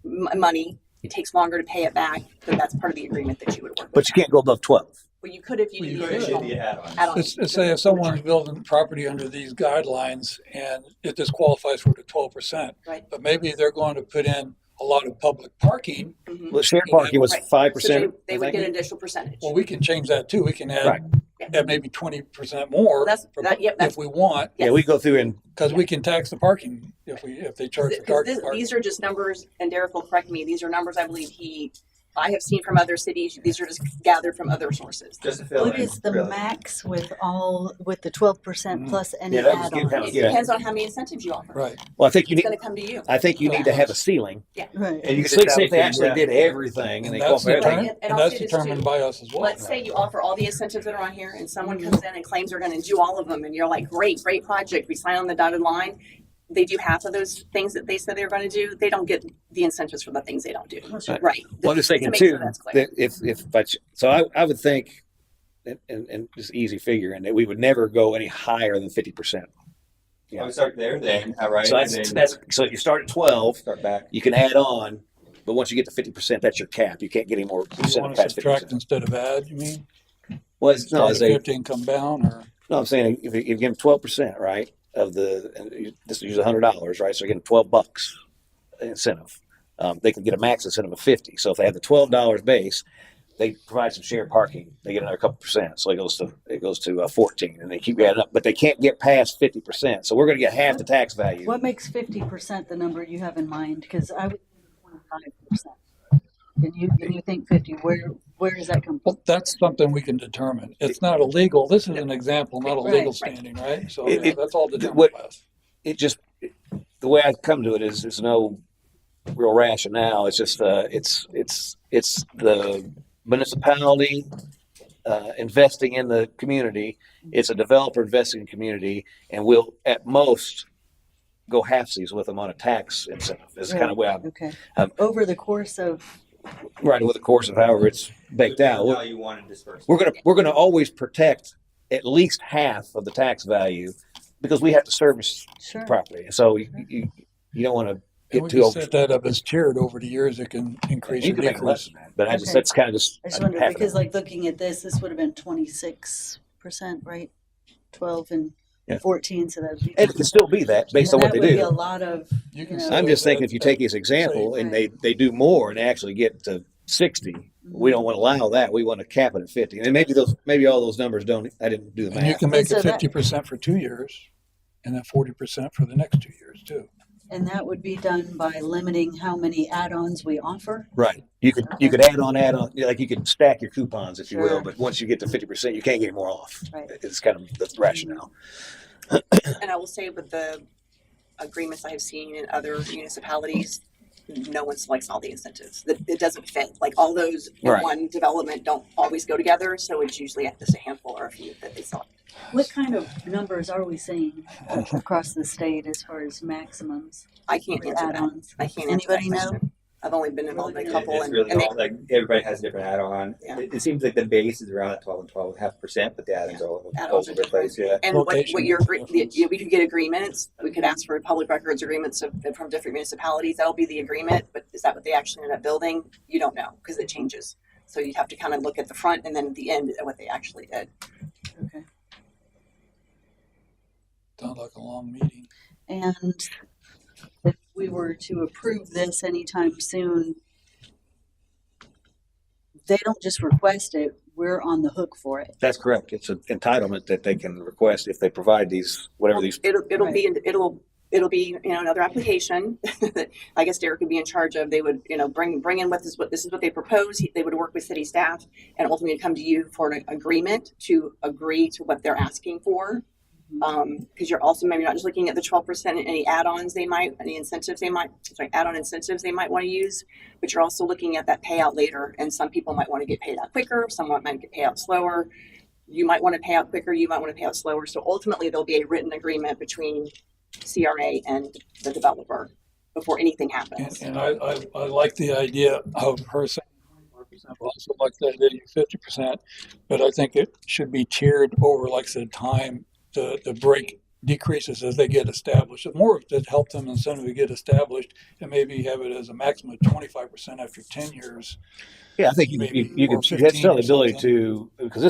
money. It takes longer to pay it back, but that's part of the agreement that you would work with. But you can't go above 12. Well, you could if you did the additional add-on. Let's say if someone's building property under these guidelines and it disqualifies for the 12%, Right. but maybe they're going to put in a lot of public parking. Mhm. Well, shared parking was Right. 5%. So they would get an additional percentage. Well, we can change that too. We can add, Right. add maybe 20% more Well, if we want, Yeah, we go through and because we can tax the parking if they charge for parking. These are just numbers, and Derek will correct me. These are numbers I believe I have seen from other cities. These are just gathered from other sources. Just to fill What in, is the really. max with the 12% plus any Yeah, that was add-ons? good. It Yeah. depends on how many incentives you offer. Right. well, I think you It's need. going to come to you. I think you need to have a ceiling. Right. And you can Say if they establish actually that. did everything and they that's qualify everything. And and I'll that's say this determined too. by us as well. Let's say you offer all the incentives that are on here, and someone comes in and claims they're going to do all of them, and you're like, great project. We sign on the dotted line. They do half of those things that they said they were going to do. They don't get the incentives for the things they don't do. Right. Well, I'm just thinking To make too sure that's clear. that I would think, and just easy figure, and that we would never go any higher than 50%. I would start there then, all right? So and then so you start at 12, start back. you can add on, but once you get to 50%, that's your cap. You can't get any more You incentive want to past subtract 50%. instead of add, you mean? Well, it's, no, Start as at a, 50 and come down, or? no, I'm saying if you give them 12%, right, of this is $100, right? So you're getting $12 incentive. They can get a max incentive of 50. So if they have the $12 base, they provide some shared parking. They get another couple percent. So it goes to 14, and they keep adding up. But they can't get past 50%. So we're going to get half the tax value. What makes 50% the number you have in mind? Because I would think 25%. And you think 50? Where does that come from? Well, that's something we can determine. It's not illegal. This is an example, not a Right, legal right. standing, right? So It- that's all determined what- by us. The way I come to it is there's no real rationale. It's just it's the municipality investing in the community. It's a developer investing in community, and we'll at most go halfsies with them on a tax incentive. Is kind of way I'm Okay. um, Over the course of, right with the course of however it's baked out. How you want to disperse. We're gonna always protect at least half of the tax value because we have to service sure. property. So you don't want to And get we too can over. set that up as tiered over the years. It can increase You or can make it less decrease. than that, but I just Okay. that's kind of just I just wondered half of because it. like looking at this would have been 26%, right? 12 and Yeah. 14, so that would be. And it can still be that based on what that they would be a do. lot of, You you can know. set I'm just thinking that- if you take his example say- and they do more and they actually get to 60, we don't want to allow that. We want to cap it at 50. And maybe all those numbers don't. I didn't do the And you math. can make so it that- 50% for 2 years, and then 40% for the next 2 years too. And that would be done by limiting how many add-ons we offer. Right. You could add on, like you could stack your coupons, if you will. Sure. But once you get to 50%, you can't get any more off. Right. It's kind of the rationale. And I will say with the agreements I have seen in other municipalities, no one selects all the incentives. It doesn't fit. Like all those in Right. one development don't always go together, so it's usually just a handful or a few that they select. What kind of numbers are we seeing across the state as far as maximums I can't for answer that. add-ons? I can't answer that Anybody know? question. I've only been involved in a Really? couple, It's and, really and they, all, like everybody has a different add-on. Yeah. It seems like the base is around 12 and 12.5%, but the add-ons are all Add-ons over are the place. Yeah. and what Location you're difference. we could get agreements. We could ask for public records agreements from different municipalities. That'll be the agreement. But is that what they actually end up building? You don't know because it changes. So you'd have to kind of look at the front and then at the end at what they actually did. Okay. Sounds like a long meeting. And if we were to approve this anytime soon, they don't just request it, we're on the hook for it. That's correct. It's an entitlement that they can request if they provide these, whatever these. It'll be another application that I guess Derek would be in charge of. They would bring in this is what they propose. They would work with city staff and ultimately come to you for an agreement to agree to what they're asking for. Because you're also maybe not just looking at the 12% and any add-ons any incentives add-on incentives they might want to use, but you're also looking at that payout later. And some people might want to get paid out quicker, someone might get paid out slower. You might want to pay out quicker, you might want to pay out slower. So ultimately there'll be a written agreement between CRA and the developer before anything happens. And I like the idea of her saying 25%, but also like the idea of 50%. But I think it should be tiered over, like I said, time. The break decreases as they get established. The more that help them incentive to get established, and maybe have it as a maximum of 25% after 10 years. Yeah, I think Maybe, you or could 15 have still or the ability something. to, because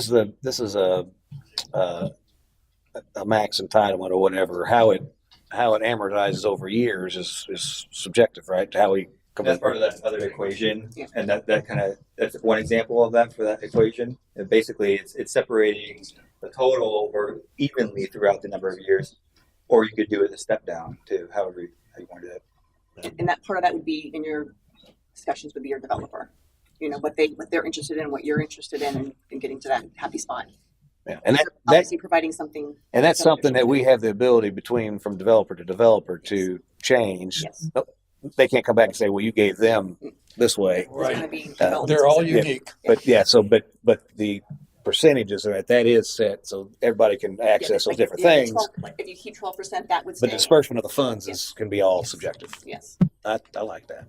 this is a max entitlement or whatever. How it amortizes over years is subjective, right? How we come That's part of that other equation, Yeah. and that's one example of that for that equation. And basically, it's separating the total or evenly throughout the number of years, or you could do it a step down to how you want to do it. And that part of that would be in your discussions with your developer. What they're interested in, what you're interested in, and getting to that happy spot. Yeah. And that Obviously providing something. and that's something that we have the ability from developer to developer to change. Yes. They can't come back and say, "Well, you gave them this way." It's going to Right. be development They're all specific. unique. But yeah, but the percentages are that is set so everybody can access those different things. If you keep 12%, that would But stay. the disbursement of the funds can be all subjective. Yes. I like that.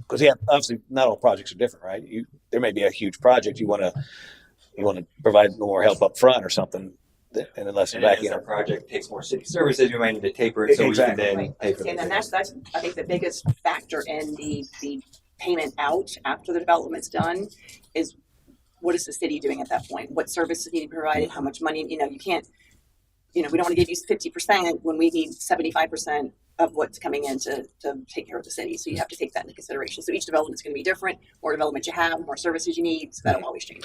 Because obviously not all projects are different, right? There may be a huge project you want to provide more help up front or something, and then less And back as in. our project takes more city services, we might need to taper it so Exactly. we can then Right. pay for And then the that's I think the biggest factor in the payment out after the development's done is what is the city doing at that point? What services need to be provided? How much money? You can't. We don't want to give you 50% when we need 75% of what's coming in to take care of the city. So you have to take that into consideration. So each development is going to be different. More development you have, more services you need. So that'll always change.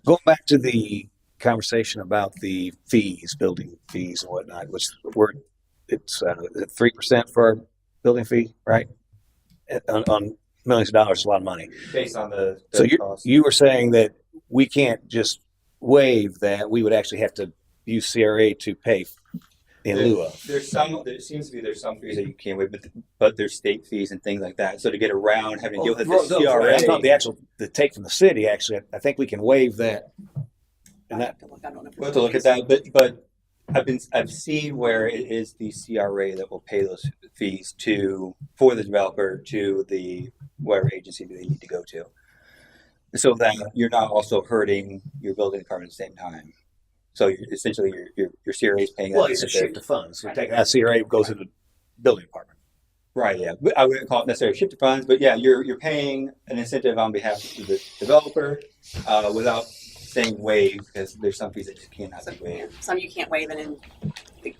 Going back to the conversation about the fees, building fees and whatnot, which it's 3% for our building fee, right? On millions of dollars, is a lot of money. based on the So cost. you were saying that we can't just waive that. We would actually have to use CRA to pay in lieu of. There seems to be there's some fees that you can't waive, but there's state fees and things like that. So to get around having to deal with the CRA, I'm talking the take from the city. Actually, I think we can waive that. And that I don't know if we'll have to look at that. But I've seen where it is the CRA that will pay those fees for the developer to the whatever agency they need to go to, so that you're not also hurting your building department at the same time. So essentially your CRA is paying. Well, that it's a incentive. shift of funds. We take that CRA goes into the building department. Right, yeah. But I wouldn't call it necessarily shift of funds, but yeah, you're paying an incentive on behalf of the developer without saying waive, because there's some fees that just cannot be waived. Some you can't waive, and then,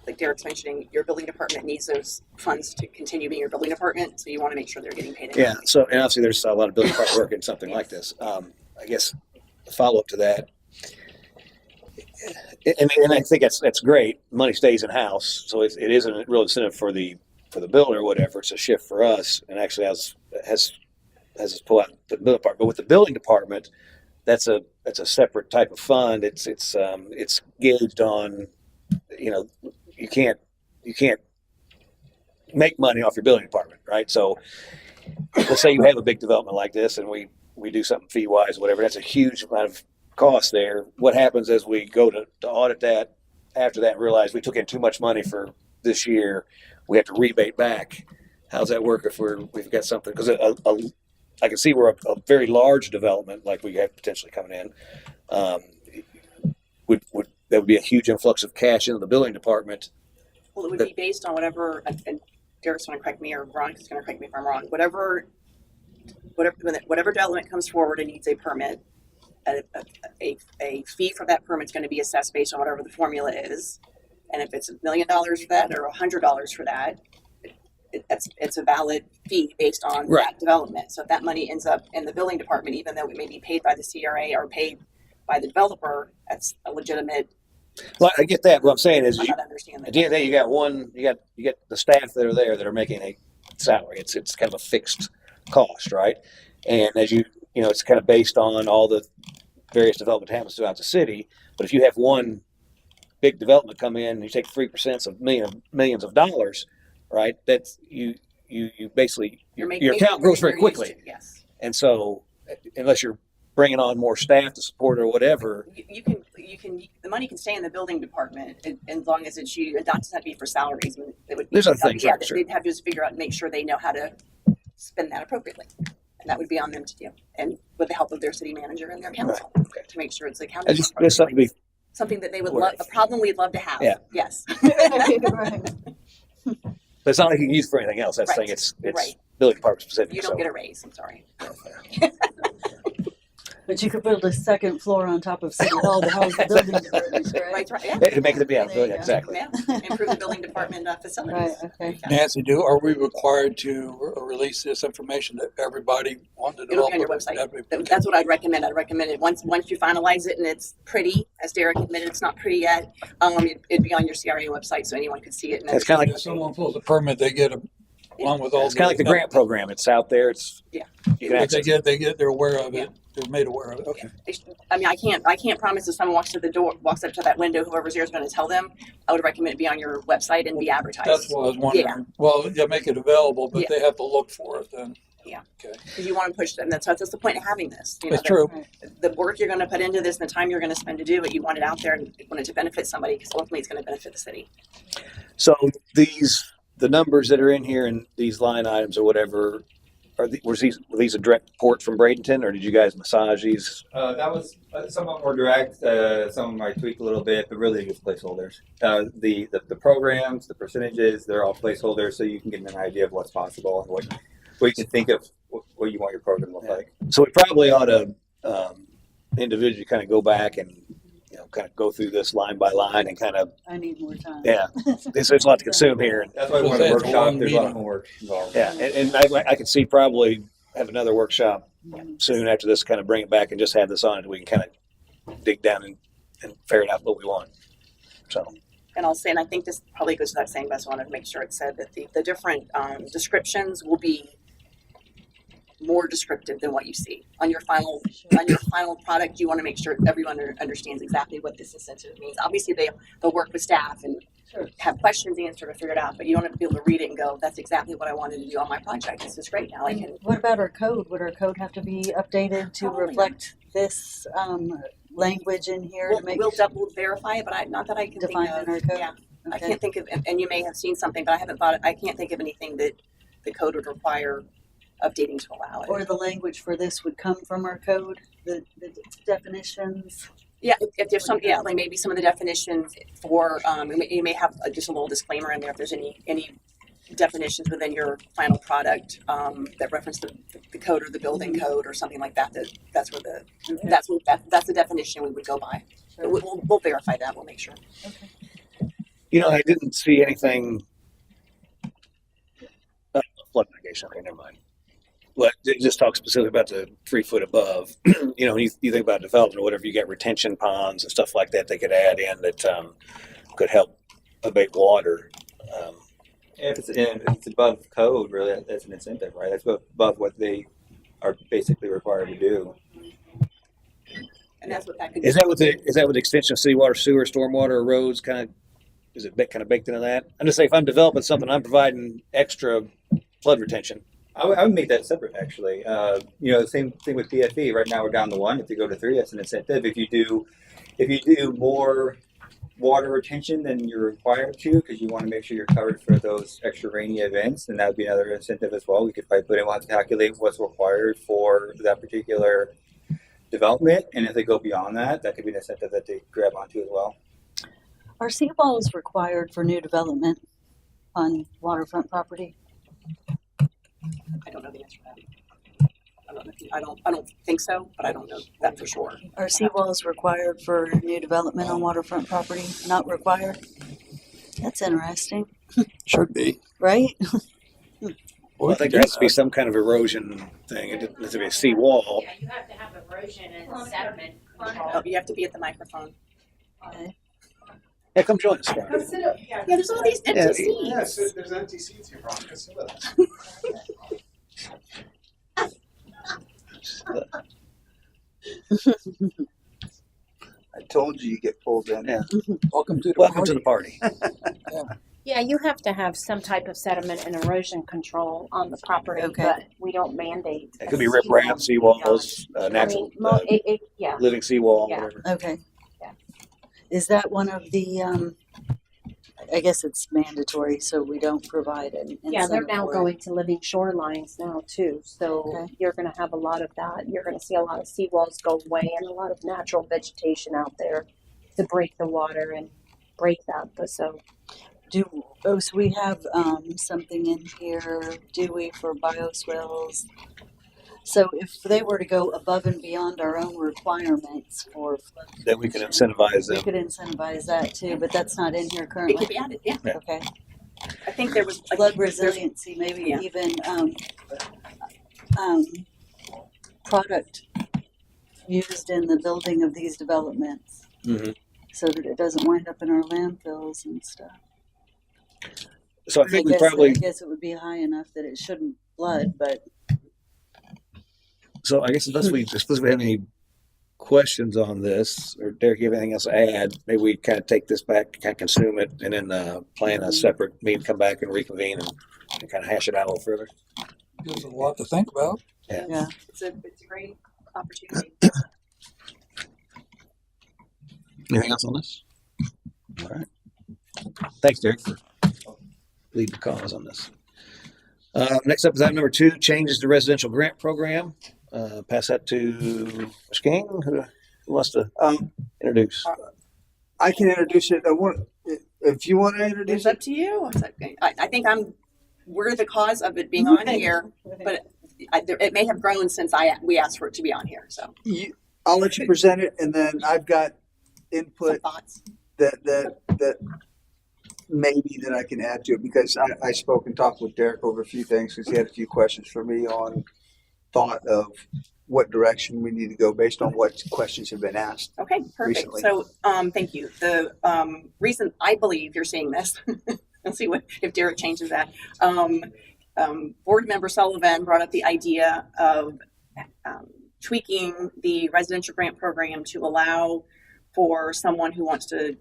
like Derek's mentioning, your building department needs those funds to continue being your building department, so you want to make sure they're getting paid. Yeah. So, and obviously, there's a lot of building department work in something like this. I guess the follow up to that, and I think that's great. Money stays in house, so it isn't a real incentive for the builder or whatever. It's a shift for us, and actually has us pull out the building department. But with the building department, that's a separate type of fund. It's gauged on, you can't make money off your building department, right? So let's say you have a big development like this, and we do something fee wise, whatever. That's a huge amount of cost there. What happens as we go to audit that after that and realize we took in too much money for this year? We have to rebate back. How's that work if we've got something? Because I can see we're a very large development like we have potentially coming in. That would be a huge influx of cash into the building department. Well, it would be based on whatever, and Derek's going to correct me, or Veronica's going to correct me if I'm wrong. Whatever development comes forward and needs a permit, a fee for that permit is going to be assessed based on whatever the formula is. And if it's $1 million for that or $100 for that, it's a valid fee based on that development. So if that money ends up in the building department, even though it may be paid by the CRA or paid by the developer, that's a legitimate. Well, I get that. What I'm saying is, I at the end of the day, you got the staff that are there that are making a salary. It's kind of a fixed cost, right? And as it's kind of based on all the various development happens throughout the city. But if you have one big development come in and you take 3% of millions of dollars, right? That's you basically your account grows very quickly. Yes. And so unless you're bringing on more staff to support or whatever, you can the money can stay in the building department as long as it's you. It doesn't have to be for salaries. There's other things. Yeah, sure. they'd have to just figure out and make sure they know how to spend that appropriately, and that would be on them to do, and with the help of their city manager and their council to make sure it's accounted for. There's something that they would love, a problem we'd love to have. Yeah. Yes. But it's not like you can use it for anything else. That's the thing. It's building department specific. You don't get a raise. I'm sorry. But you could build a second floor on top of City Hall to house the building department, right? Right. Yeah. To make it exactly. Yeah. Improve the building department facilities. Right, okay. Nancy, are we required to release this information to everybody on the It'll be developer? on your website. That's what I'd recommend. I'd recommend it once you finalize it and it's pretty, as Derek admitted, it's not pretty yet. It'd be on your CRA website so anyone could see it. It's kind of like if someone pulls a permit, they get along with all. It's kind of like the grant program. It's out there. It's yeah. You can access They're aware of it. They're made aware of it. Okay. I mean, I can't promise if someone walks up to that window, whoever's there is going to tell them. I would recommend it be on your website and be advertised. That's what I was wondering. Yeah. Well, you make it available, but they have to look for it then. Yeah. Okay. Because you want to push them. That's the point of having this. That's true. The work you're going to put into this and the time you're going to spend to do it, you want it out there and you want it to benefit somebody because ultimately it's going to benefit the city. So the numbers that are in here and these line items or whatever, were these a direct report from Bradenton, or did you guys massage these? That was some of them were direct. Some of them I tweaked a little bit, but really just placeholders. The programs, the percentages, they're all placeholders, so you can get an idea of what's possible and what you can think of what you want your program to look like. So we probably ought to individually kind of go back and kind of go through this line by line and kind of. I need more time. Yeah, there's a lot to consume here. That's why we want a workshop. There's a lot of homework involved. Yeah, and I could see probably have another workshop soon after this, kind of bring it back and just have this on it. We can kind of dig down and ferret out what we want. So. And I'll say, and I think this probably goes without saying, but I just wanted to make sure it said that the different descriptions will be more descriptive than what you see on your final product. You want to make sure everyone understands exactly what this incentive means. Obviously, they'll work with staff and have questions answered or figure it out, but you want to be able to read it and go, "That's exactly what I wanted to do on my project. This is great. Now I can." What about our code? Would our code have to be updated to Probably reflect this language in here to make We'll double verify it, but not that I can define think of. in our code? Yeah, I Okay. can't think of, and you may have seen something, but I haven't thought. I can't think of anything that the code would require updating to allow it. Or the language for this would come from our code, the definitions. Yeah, if there's some, like maybe some of the definitions for, you may have just a little disclaimer in there if there's any definitions within your final product that reference the code or the building code or something like that. That's the definition we would go by. Sure. We'll verify that. We'll make sure. I didn't see anything. Flood mitigation. Okay, never mind. But it just talks specifically about the 3 foot above. When you think about development or whatever, you got retention ponds and stuff like that they could add in that could help abate water. If it's above code, really, that's an incentive, right? That's above what they are basically required to do. And that's what that could Is that what the extension of city water, sewer, stormwater, roads is it kind of baked into that? I'm just saying, if I'm developing something, I'm providing extra flood retention. I would make that separate, actually. The same thing with PFE. Right now, we're down to 1. If you go to 3, that's an incentive. If you do more water retention than you're required to, because you want to make sure you're covered for those extra rainy events, then that would be another incentive as well. We could probably we'll have to calculate what's required for that particular development, and if they go beyond that, that could be an incentive that they grab onto as well. Are seawalls required for new development on waterfront property? I don't know the answer to that. I don't think so, but I don't know that for sure. Are seawalls required for new development on waterfront property? Not required? That's interesting, Should be. right? Well, I think there has to be some kind of erosion thing. It doesn't have to be a seawall. Yeah, you have to have erosion and sediment control. Oh, you have to be at the microphone. Okay. Yeah, come join us. Ron. Yeah, there's all these empty seats. Yes, there's empty seats here, Veronica. Sit with us. I told you get pulled in. Yeah. Welcome to the Welcome to the party. Yeah, you have to have some type of sediment and erosion control on the property, Okay. but we don't mandate. It could be riprap, seawalls, natural, Yeah, living seawall, Yeah. whatever. Okay. Yeah. Is that one of the, I guess it's mandatory, so we don't provide an incentive yeah, they're now for it. going to living shorelines now too, so Okay. you're gonna have a lot of that. You're gonna see a lot of seawalls go away and a lot of natural vegetation out there to break the water and break that, so. So we have something in here, do we, for bioswales? So if they were to go above and beyond our own requirements for flood, Then we can incentivize we them. could incentivize that too, but that's not in here It currently. could be added, yeah. Okay. I think there was like, Flood resiliency, maybe Yeah. even product used in the building of these developments, Mhm. so that it doesn't wind up in our landfills and stuff. So I think we I probably. guess it would be high enough that it shouldn't flood, but So I guess unless we have any questions on this, or Derek, you have anything else to add? Maybe we kind of take this back, kind of consume it, and then plan a separate meeting, come back and reconvene and kind of hash it out a little further. Gives a lot to think about. yeah. it's a great opportunity. Anything else on this? All right. Thanks, Derek, for leading the cause on this. Next up is item number 2, changes to residential grant program. Pass that to Ms. King, who wants to introduce. I can introduce it. If you want to It's introduce up it, to you. I think we're the cause of it being on here, but it may have grown since we asked for it to be on here. So I'll let you present it, and then I've got some input thoughts. that maybe that I can add to it, because I spoke and talked with Derek over a few things, because he had a few questions for me on thought of what direction we need to go based on what questions have been asked. Okay, perfect. Recently. So, thank you. The reason I believe you're seeing this, let's see if Derek changes that, Board member Sullivan brought up the idea of tweaking the residential grant program to allow for someone who wants to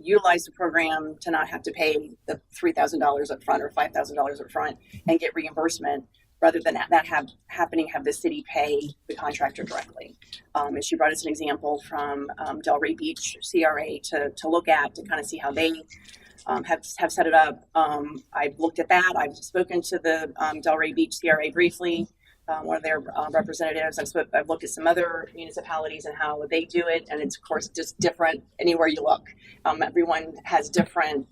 utilize the program to not have to pay the $3,000 up front or $5,000 up front and get reimbursement, rather than that have the city pay the contractor directly. And she brought us an example from Delray Beach CRA to look at, to kind of see how they have set it up. I've looked at that. I've spoken to the Delray Beach CRA briefly, one of their representatives. I've looked at some other municipalities and how they do it, and it's of course just different anywhere you look. Everyone has different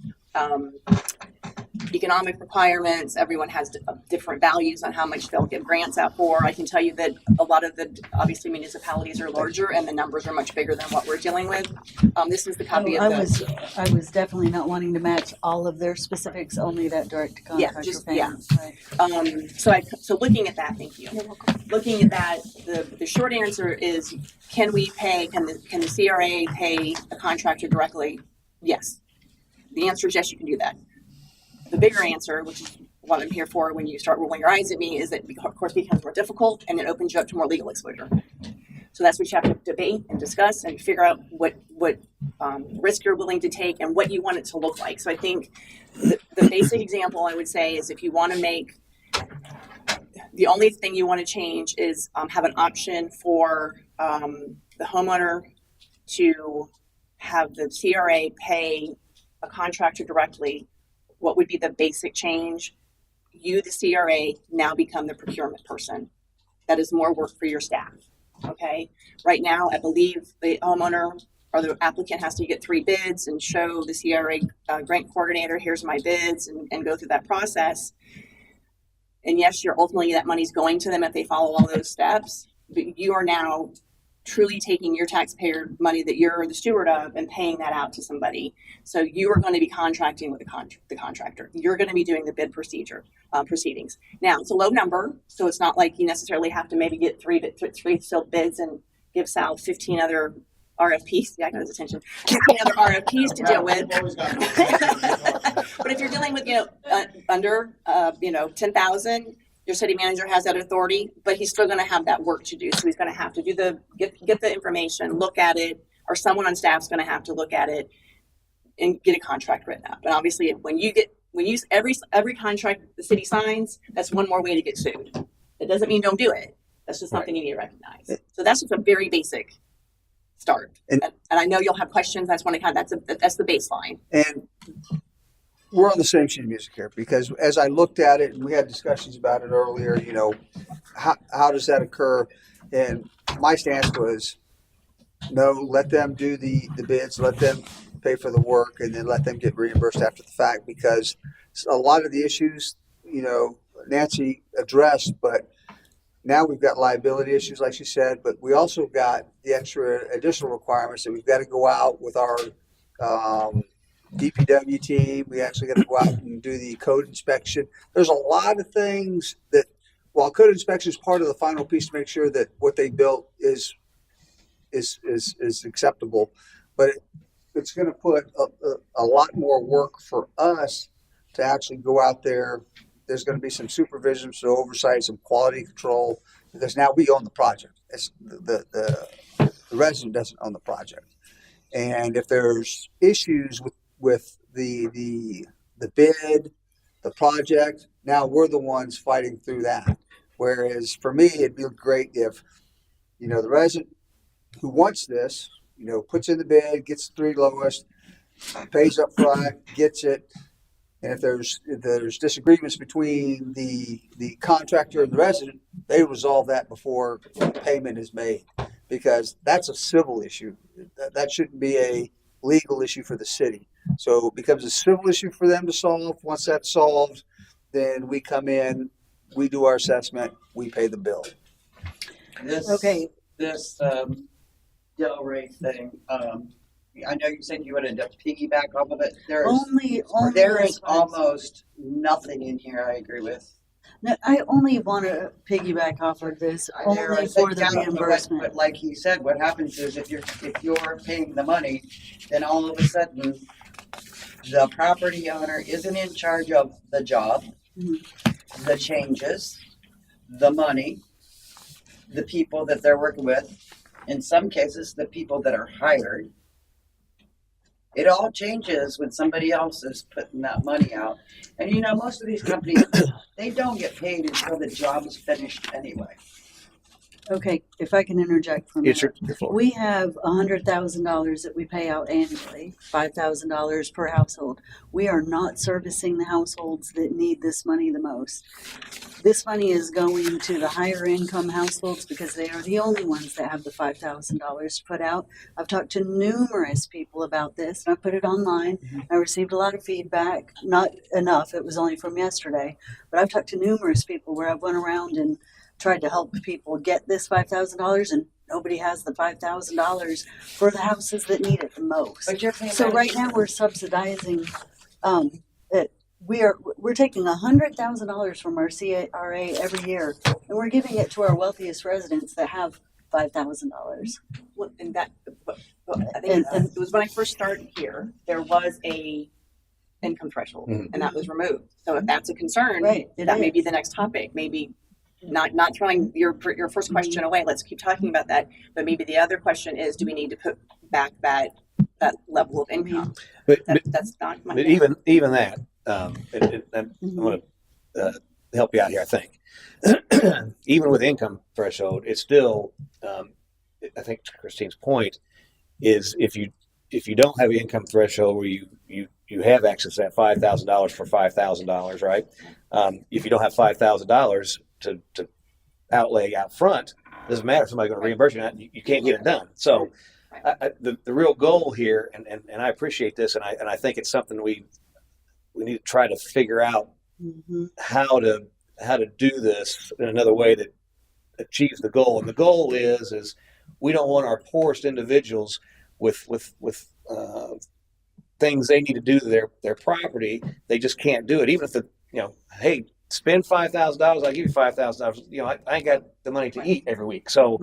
economic requirements. Everyone has different values on how much they'll give grants out for. I can tell you that a lot of the obviously municipalities are larger and the numbers are much bigger than what we're dealing with. This is the copy of the. I was definitely not wanting to match all of their specifics, only that direct to contractor payment. Right. So looking at that, thank you. Looking at that, the short answer is, can the CRA pay a contractor directly? Yes. The answer is yes, you can do that. The bigger answer, which is what I'm here for when you start rolling your eyes at me, is that of course becomes more difficult and it opens you up to more legal exposure. So that's what you have to debate and discuss and figure out what risk you're willing to take and what you want it to look like. So I think the basic example I would say is, if you want to make, the only thing you want to change is have an option for the homeowner to have the CRA pay a contractor directly. What would be the basic change? You, the CRA, now become the procurement person. That is more work for your staff. Okay. Right now, I believe the homeowner or the applicant has to get 3 bids and show the CRA grant coordinator, here's my bids, and go through that process. And yes, ultimately that money's going to them if they follow all those steps, but you are now truly taking your taxpayer money that you're the steward of and paying that out to somebody. So you are going to be contracting with the contractor. You're going to be doing the bid proceedings. Now, it's a low number, so it's not like you necessarily have to maybe get 3 sealed bids and give Sal 15 other RFPs. Yeah, I got his attention. 15 other RFPs to deal with. But if you're dealing with under 10,000. Your city manager has that authority, but he's still going to have that work to do. So he's going to have to do get the information, look at it, or someone on staff's going to have to look at it and get a contract written up. And obviously, when you every contract the city signs, that's one more way to get sued. It doesn't mean don't do it. That's just something you need to recognize. So that's just a very basic start. And I know you'll have questions. I just want to that's the baseline. And we're on the same sheet of music here, because as I looked at it, and we had discussions about it earlier, how does that occur? And my stance was, no, let them do the bids, let them pay for the work, and then let them get reimbursed after the fact, because a lot of the issues, Nancy addressed, but now we've got liability issues, like she said, but we also got the additional requirements that we've got to go out with our DPW team. We actually got to go out and do the code inspection. There's a lot of things that, while code inspection is part of the final piece to make sure that what they built is acceptable, but it's going to put a lot more work for us to actually go out there. There's going to be some supervision, some oversight, some quality control, because now we own the project. It's the resident doesn't own the project, and if there's issues with the bid, the project, now we're the ones fighting through that. Whereas for me, it'd be great if, the resident who wants this, puts in the bid, gets the 3 lowest, pays up front, gets it. And if there's disagreements between the contractor and the resident, they resolve that before payment is made, because that's a civil issue. That shouldn't be a legal issue for the city. So it becomes a civil issue for them to solve. Once that's solved, then we come in, we do our assessment, we pay the bill. This Delray thing, I know you said you wanted to piggyback off of it. There is almost nothing in here I agree with. No, I only want to piggyback off of this only for the reimbursement. But like he said, what happens is if you're paying the money, then all of a sudden the property owner isn't in charge of the job. Mhm. the changes, the money, the people that they're working with, in some cases, the people that are hired. It all changes when somebody else is putting that money out. And you know, most of these companies, they don't get paid until the job is finished anyway. Okay, if I can interject for a It's minute. your floor. We have $100,000 that we pay out annually, $5,000 per household. We are not servicing the households that need this money the most. This money is going to the higher income households because they are the only ones that have the $5,000 to put out. I've talked to numerous people about this and I put it online. I received a lot of feedback, not enough, it was only from yesterday, but I've talked to numerous people where I've went around and tried to help people get this $5,000 and nobody has the $5,000 for the houses that need it the most. But you're paying So that right now we're subsidizing it. We're taking $100,000 from our CRA every year and we're giving it to our wealthiest residents that have $5,000. Well, and that, I think it was when I first started here, there was a income threshold and that was removed. So if that's a concern, Right, that may be the next topic. Maybe not throwing your first question away. Let's keep talking about that. But maybe the other question is, do we need to put back that level of income? But That's not my. But even that, I'm going to help you out here. I think even with income threshold, it's still. I think to Christine's point is if you don't have an income threshold where you have access to that $5,000 for $5,000, right? If you don't have $5,000 to outlay out front, it doesn't matter if somebody's going to reimburse you or not. You can't get it done. So the real goal here, and I appreciate this, and I think it's something we need to try to figure out how to do this in another way that achieves the goal. And the goal is we don't want our poorest individuals with things they need to do to their property. They just can't do it. Even if hey, spend $5,000, I'll give you $5,000. I ain't got the money to eat every week. So,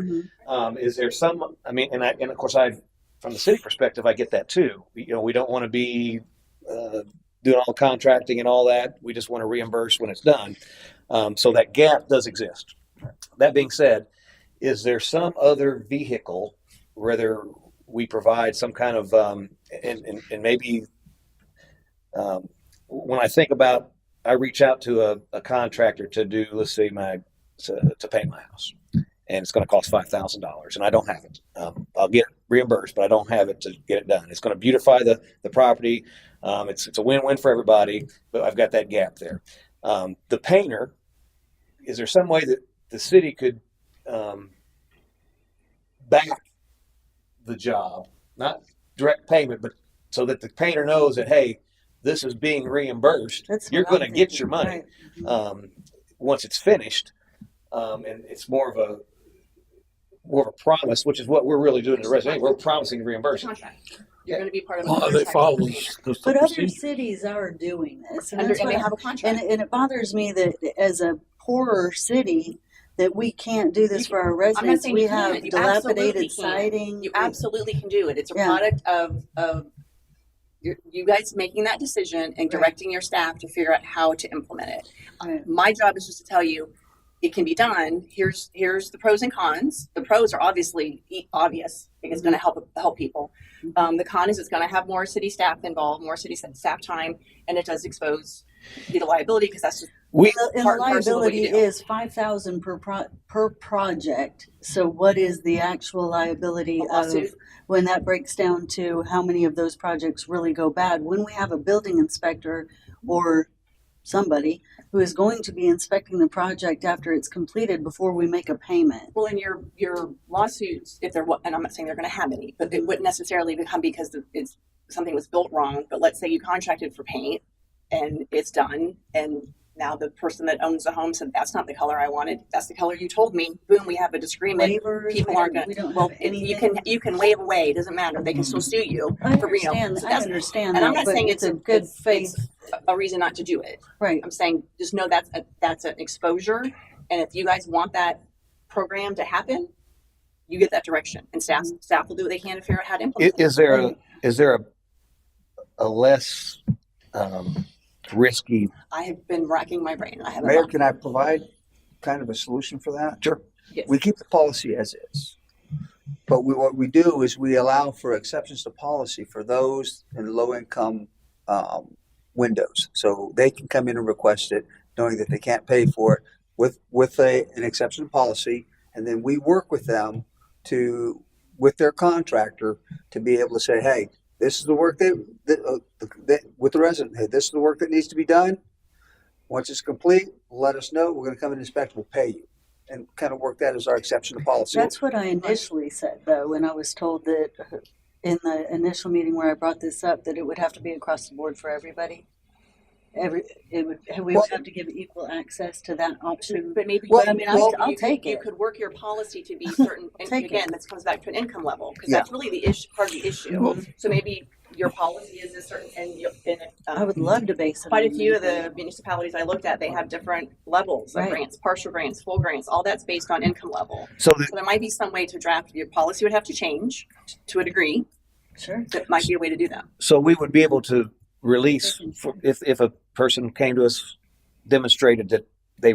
is there some? I mean, and of course, from the city perspective, I get that too. We don't want to be doing all the contracting and all that. We just want to reimburse when it's done. So that gap does exist. That being said, is there some other vehicle, whether we provide some kind of, and maybe when I think about, I reach out to a contractor to do, let's say to paint my house, and it's going to cost $5,000, and I don't have it. I'll get reimbursed, but I don't have it to get it done. It's going to beautify the property. It's a win-win for everybody, but I've got that gap there. The painter, is there some way that the city could back the job, not direct payment, but so that the painter knows that, hey, this is being reimbursed. You're going to get your money once it's finished, and it's more of a promise, which is what we're really doing in the resident. We're promising reimbursement. You're going to be part of. Well, they follow the But other procedure. cities are doing this, And they have a contract. and it bothers me that as a poorer city that we can't do this for our I'm not residents. saying We you have can't. You dilapidated absolutely can. siding. You absolutely can do it. It's a Yeah. product of you guys making that decision and directing your staff to figure out how to implement it. Right. My job is just to tell you it can be done. Here's the pros and cons. The pros are obviously obvious. I think it's going to help people. The con is it's going to have more city staff involved, more city staff time, and it does expose you to liability because that's just And the part and parcel of what liability you do. is $5,000 per project. So what is the actual liability A lawsuit? of when that breaks down to how many of those projects really go bad? When we have a building inspector or somebody who is going to be inspecting the project after it's completed before we make a payment. Well, in your lawsuits, if there, and I'm not saying they're going to have any, but it wouldn't necessarily become because it's something was built wrong. But let's say you contracted for paint and it's done, and now the person that owns the home said that's not the color I wanted. That's the color you told me. Boom, we have a disagreement. Waivers, People aren't going we to. don't Well, have you can waive away. It doesn't matter. They can still sue you I for understand, So I that's, understand and that, I'm not but saying it's a good faith. It's a reason not to do it. Right. I'm saying just know that's an exposure, and if you guys want that program to happen, you get that direction, and staff will do what they can to figure out how to implement it. Is there a less risky. I have been racking my brain. I haven't. Mayor, looked. can I provide kind of a solution for that? Sure. Yes. We keep the policy as is. But what we do is we allow for exceptions to policy for those in low income windows. So they can come in and request it, knowing that they can't pay for it with an exception to policy. And then we work with them with their contractor to be able to say, hey, this is the work with the resident. Hey, this is the work that needs to be done. Once it's complete, let us know. We're going to come and inspect. We'll pay you, and kind of work that as our exception to policy. That's what I initially said, though, when I was told that in the initial meeting where I brought this up, that it would have to be across the board for everybody. We would have to give equal access to that option. But maybe, Well, I mean, I'll you take could, You it. could work your policy to be certain. And Take again, it. this comes back to an income level because Yeah. that's really the issue. Part of the issue. Mhm. So maybe your policy is a certain, I would love to base it quite a on few of anything. the municipalities I looked at, they have different levels of Right. grants, partial grants, full grants. All that's based on income level. So So there might be some way to draft your policy would have to change to a degree. Sure. That might be a way to do that. so we would be able to release if a person came to us, demonstrated that they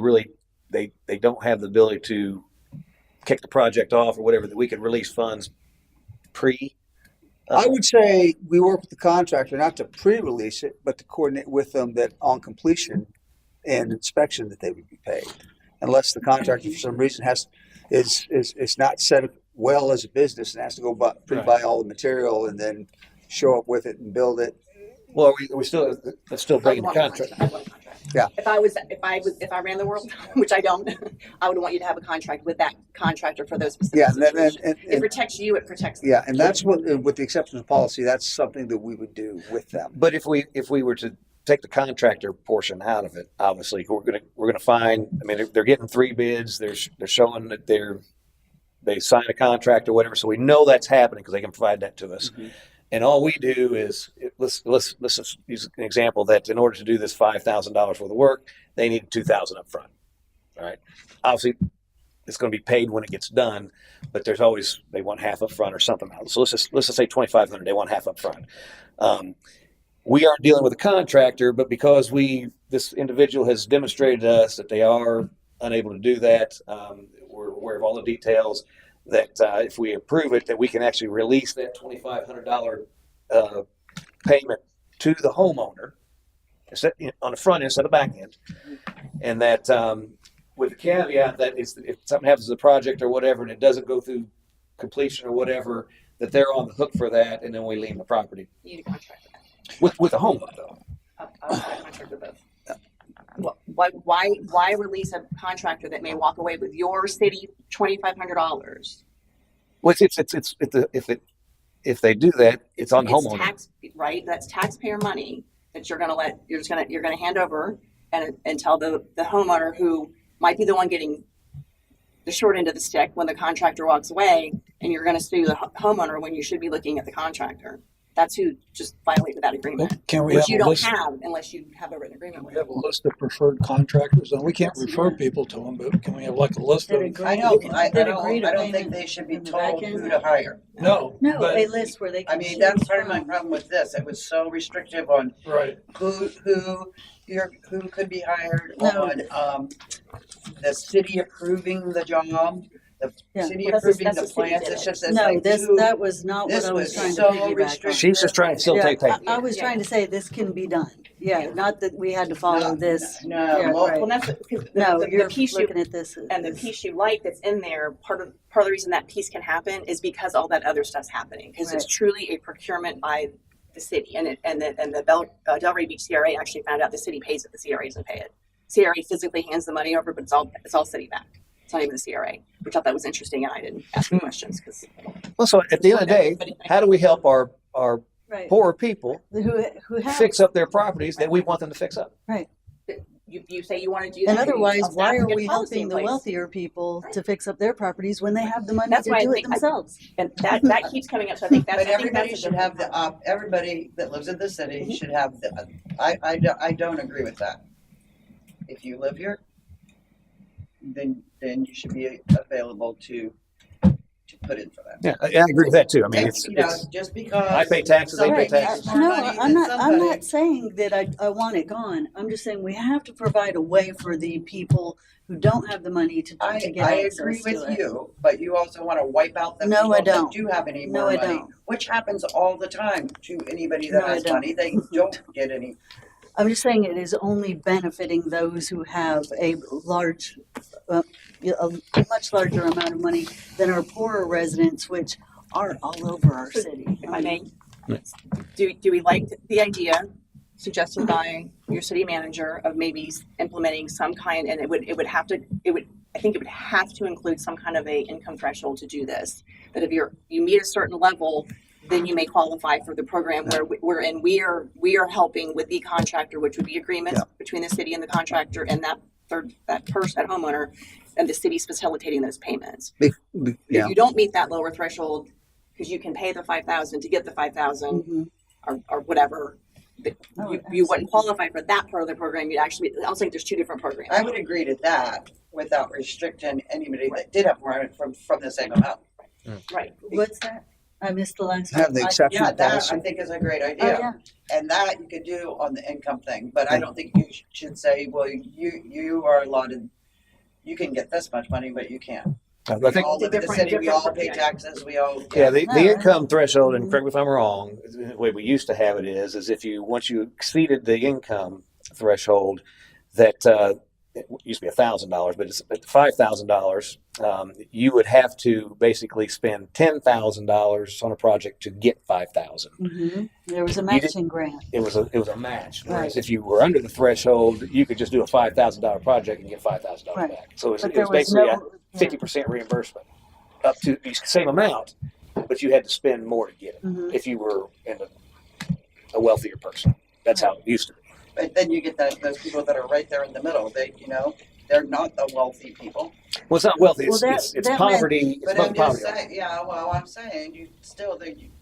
don't have the ability to kick the project off or whatever, that we could release funds pre. I would say we work with the contractor not to pre-release it, but to coordinate with them that on completion and inspection that they would be paid, unless the contractor for some reason is not set up well as a business and has to go pre-buy all the material and then show up with it and build it. Well, we still that's still breaking the I would want contract. I would want a contract. Yeah. If I ran the world, which I don't, I would want you to have a contract with that contractor for those specific Yeah, situations. It and protects you. It protects them. yeah, and that's what, with the exception of policy, that's something that we would do with them. But if we were to take the contractor portion out of it, obviously we're gonna find. I mean, they're getting 3 bids. They're showing that they sign a contract or whatever, so we know that's happening because they can provide that to us. Mhm. And all we do is let's just use an example that in order to do this $5,000 worth of work, they need $2,000 up front. All right. Obviously, it's going to be paid when it gets done, but there's always they want half up front or something else. So let's just say $2,500. They want half up front. We aren't dealing with a contractor, but because this individual has demonstrated to us that they are unable to do that, we're aware of all the details. That if we approve it, that we can actually release that $2,500 payment to the homeowner on the front end instead of the back end, and that with the caveat that if something happens to the project or whatever and it doesn't go through completion or whatever, that they're on the hook for that, and then we leave the property You need a contract with with the homeowner though. that. I'll have a contract with both. Why release a contractor that may walk away with your city $2,500? Well, if they do that, it's on the It's homeowner. tax, right? That's taxpayer money that you're gonna hand over and tell the homeowner who might be the one getting the short end of the stick when the contractor walks away, and you're gonna sue the homeowner when you should be looking at the contractor. That's who just violated that agreement, Can we have which you a don't list? have unless you have a written agreement We with have them. a list of preferred contractors, and we can't refer people to them, but can we have like a list That of? agree- I know, that I agree to don't payment think they should be in the back told end? who to hire. No, No, but- a list where they can. I mean, choose that's part of from. my problem with this. It was so restrictive on Right. who could be hired, No. on the city approving the job, the Yeah. city Well, that's approving the the city plans. did It's it. just it's No, like that was not what this I was was trying to so piggyback on. restrictive. She's just trying to facilitate Yeah, payment. I was trying to say this can be done. Yeah, not that we had to follow this. No, Yeah, well, right. Well, that's because No, the you're piece you looking at this. and the as- piece you like that's in there, part of the reason that piece can happen is because all that other stuff's happening. Because it's Right. truly a procurement by the city, and the Delray Beach CRA actually found out the city pays it, the CRA doesn't pay it. CRA physically hands the money over, but it's all city backed. It's not even the CRA, which I thought that was interesting, and I didn't ask any questions because Well, so at the end of the day, how do we help our Right. poor people Who have, fix up their properties that we want them to fix up? you say you want to do that. and otherwise, I'll why staff are get we policy helping in the place. wealthier people Right. to fix up their properties when they have the money That's to why I do it think themselves? And that keeps coming up. So I think that's. But I think everybody that's a should have different- the everybody that lives in the city Mhm. should have the. I don't agree with that. If you live here, then you should be available to to put in for that. Yeah, I agree with that too. I mean, it's, You know, it's just because I pay taxes, they pay somebody taxes. has more No, money I'm than not. I'm somebody- not saying that I want it gone. I'm just saying we have to provide a way for the people who don't have the money to I get access agree to with it. you, but you also want to wipe out the No, people I don't. that do have any No, more I money, don't. which happens all the time to anybody that No, I has don't. money. They don't get any. I'm just saying it is only benefiting those who have a large, a much larger amount of money than our poorer residents, which are all over our city. If I may, do we like the idea suggested by your city manager of maybe implementing some kind, and it would have to, I think it would have to include some kind of a income threshold to do this. That if you meet a certain level, then you may qualify for the program we are helping with the contractor, which would be agreements between the city and the contractor and that homeowner, and the city's facilitating those payments. Yeah. If you don't meet that lower threshold, because you can pay the 5,000 to get the 5,000 Mm-hmm. or whatever, Oh, you wouldn't qualify for that part of the program. You'd actually, I was thinking there's two different programs. I would agree to that without restricting anybody that did have more from the same amount. Right. What's that? I missed the last Have the one. exception Yeah, that policy. I think is a great Oh, idea. yeah. And that you could do on the income thing, but I don't think you should say, well, you are allotted, you can get this much money, but you can't. I We think all live in the city, we all pay different- taxes, we all. the No, income threshold, and correct me if I'm wrong, the way we used to have it is if you once you exceeded the income threshold, that it used to be $1,000, but it's $5,000. You would have to basically spend $10,000 on a project to get 5,000. Mm-hmm. There was a You matching grant. It was a match. Whereas Right. if you were under the threshold, you could just do a $5,000 project and get $5,000 Right. back. So it But was there was basically no. a 50% reimbursement up to the same amount, but you had to spend more to get it Mhm. if you were a wealthier person. That's how it used to be. But then you get those people that are right there in the middle, they're not the wealthy people. Well, it's not wealthy. Well, It's that poverty. It's But not I'm just poverty. saying, I'm saying,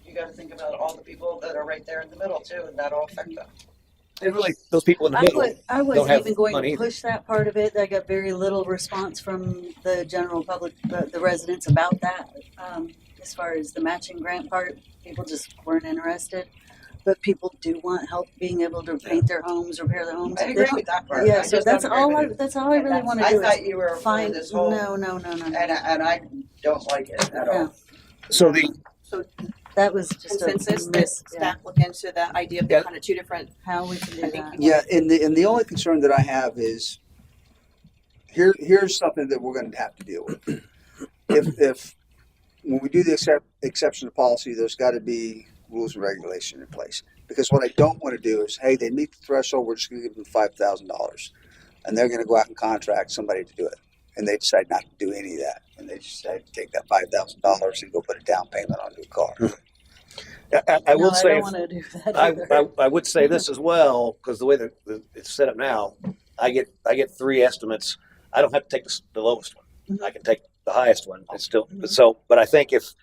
you gotta think about all the people that are right there in the middle too, and that'll affect them. And really, those people in the middle. I don't wasn't have even going money to either. push that part of it. I got very little response from the general public, the residents about that. As far as the matching grant part, people just weren't interested. But people do want help being able to paint their homes, repair their homes. I If agree they with that part. Yeah, I so just that's don't all agree I. with it. That's all I really want to I do thought is you were for find. this whole, No. and I don't like it at all. So the That was just Consensus a that miss. Yeah, staff look into that idea of Yeah. kind of two different. how we can do I think that. Yeah, and the only concern that I have is here's something that we're going to have to deal with. If when we do the exception to policy, there's got to be rules and regulation in place. Because what I don't want to do is, hey, they meet the threshold, we're just going to give them $5,000, and they're going to go out and contract somebody to do it, and they decide not to do any of that, and they decide to take that $5,000 and go put a down payment on a new car. I will No, say, I don't want to do that either. I would say this as well, because the way that it's set up now, I get 3 estimates. I don't have to take the lowest one. Mhm. I can take the highest one. It's still Mhm. but I think if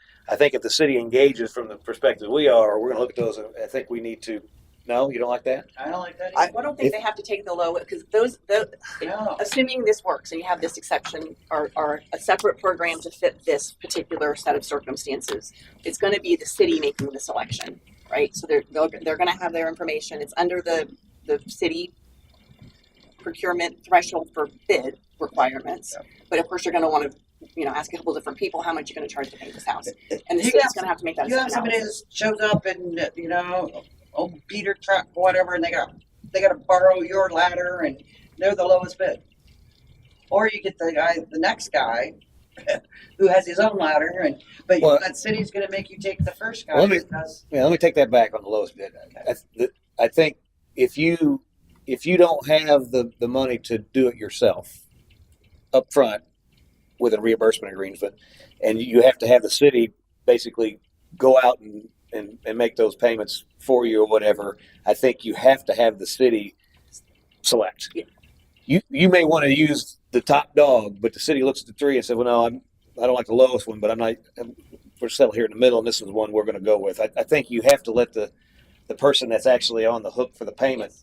the city engages from the perspective we are, we're going to look at those. And I think we need to. No, you don't like that? I don't like that I- either. I don't think they have to take the low, because those, No. assuming this works and you have this exception or a separate program to fit this particular set of circumstances, it's going to be the city making the selection, right? So they're going to have their information. It's under the city procurement threshold for bid requirements. But of course, you're going to want to, ask a couple different people how much you're going to charge to paint this house, and the You city's got- going to have to make that You have somebody that analysis. shows up and, old Peter truck, whatever, and they gotta borrow your ladder and they're the lowest bid. Or you get the next guy who has his own ladder but Well- that city's gonna make you take the first guy Let me- because. Yeah, let me take that back on the lowest bid. I think if you don't have the money to do it yourself up front with a reimbursement agreement, and you have to have the city basically go out and make those payments for you or whatever, I think you have to have the city select. Yeah. You may want to use the top dog, but the city looks at the 3 and says, well, no, I don't like the lowest one, but we're settled here in the middle, and this is the one we're going to go with. I think you have to let the person that's actually on the hook for the payment.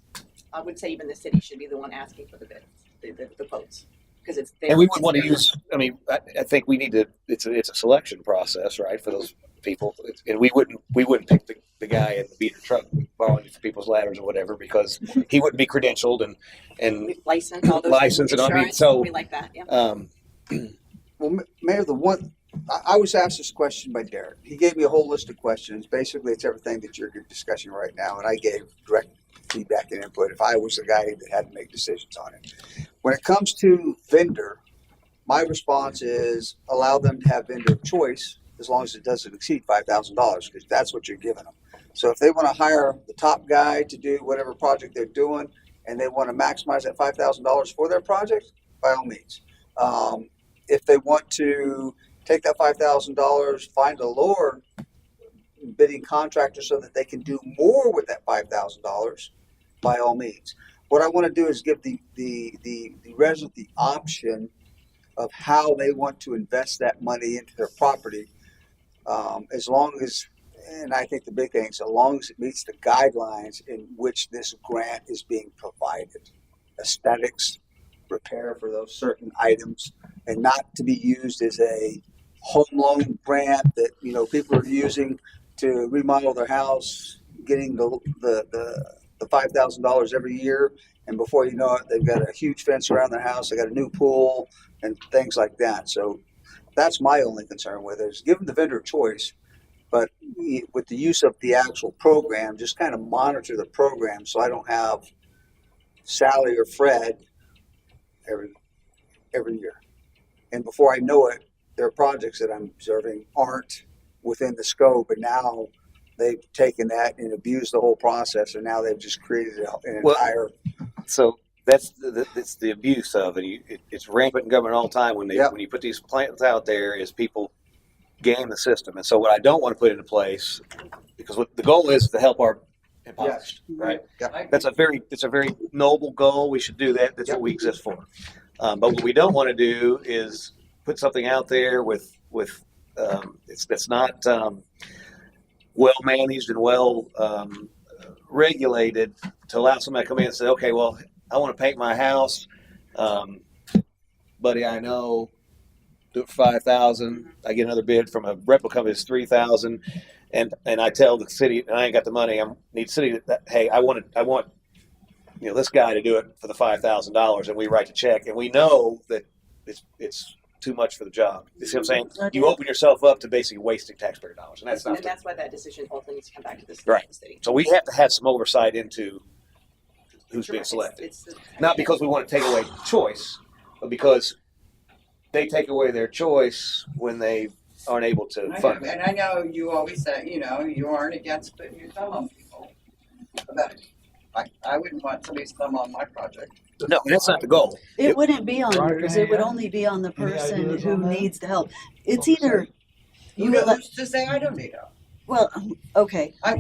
I would say even the city should be the one asking for the bid, the quotes. because it's And we would want to use, I mean, I think we need to, it's a selection process, right, for those people. And we wouldn't pick the guy in the beater truck borrowing for people's ladders or whatever, because he wouldn't be credentialed and We've licensed all those licensed and all, I mean, insurance. so, We like that. Yeah. Well, Mayor, I was asked this question by Derek. He gave me a whole list of questions. Basically, it's everything that you're discussing right now, and I gave direct feedback and input if I was the guy that had to make decisions on it. When it comes to vendor, my response is allow them to have vendor of choice as long as it doesn't exceed $5,000, because that's what you're giving them. So if they want to hire the top guy to do whatever project they're doing and they want to maximize that $5,000 for their project, by all means. If they want to take that $5,000, find a lower bidding contractor so that they can do more with that $5,000, by all means. What I want to do is give the resident the option of how they want to invest that money into their property, as long as, and I think the big thing is, as long as it meets the guidelines in which this grant is being provided. Aesthetics, repair for those certain items, and not to be used as a home loan grant that, you know, people are using to remodel their house, getting the $5,000 every year, and before you know it, they've got a huge fence around their house, they got a new pool, and things like that. So that's my only concern with it, is give them the vendor choice, but with the use of the actual program, just kind of monitor the program so I don't have Sally or Fred every year. And before I know it, their projects that I'm observing aren't within the scope, and now they've taken that and abused the whole process, and now they've just created an entire. so that's the abuse of it. It's rampant in government all the time when you put these plans out there, is people game the system. And so what I don't want to put into place, because what the goal is to help our impoverished, right? Yep. It's a very noble goal. We should do that. That's what we exist for. But what we don't want to do is put something out there with that's not well managed and well regulated to allow somebody to come in and say, okay, well, I want to paint my house, buddy. I know, do it for $5,000. I get another bid from a rental company that's $3,000, and I tell the city, and I ain't got the money. I need the city that, hey, I want this guy to do it for the $5,000, and we write the check, and we know that it's too much for the job. You see what I'm saying? Okay. You open yourself up to basically wasting taxpayer dollars, and that's not. And that's why that decision ultimately needs to come back to the city. So we have to have some oversight into who's being selected. Not because we want to take away choice, but because they take away their choice when they aren't able to fund it. And I know you always say, you aren't against putting your thumb on people. But I wouldn't want somebody's thumb on my project. No, that's not the goal. It wouldn't be on Right, yours. It would yeah. only be on the Any person ideas who on that? needs the help. It's either you Who's let, to say I don't need help? well, okay. I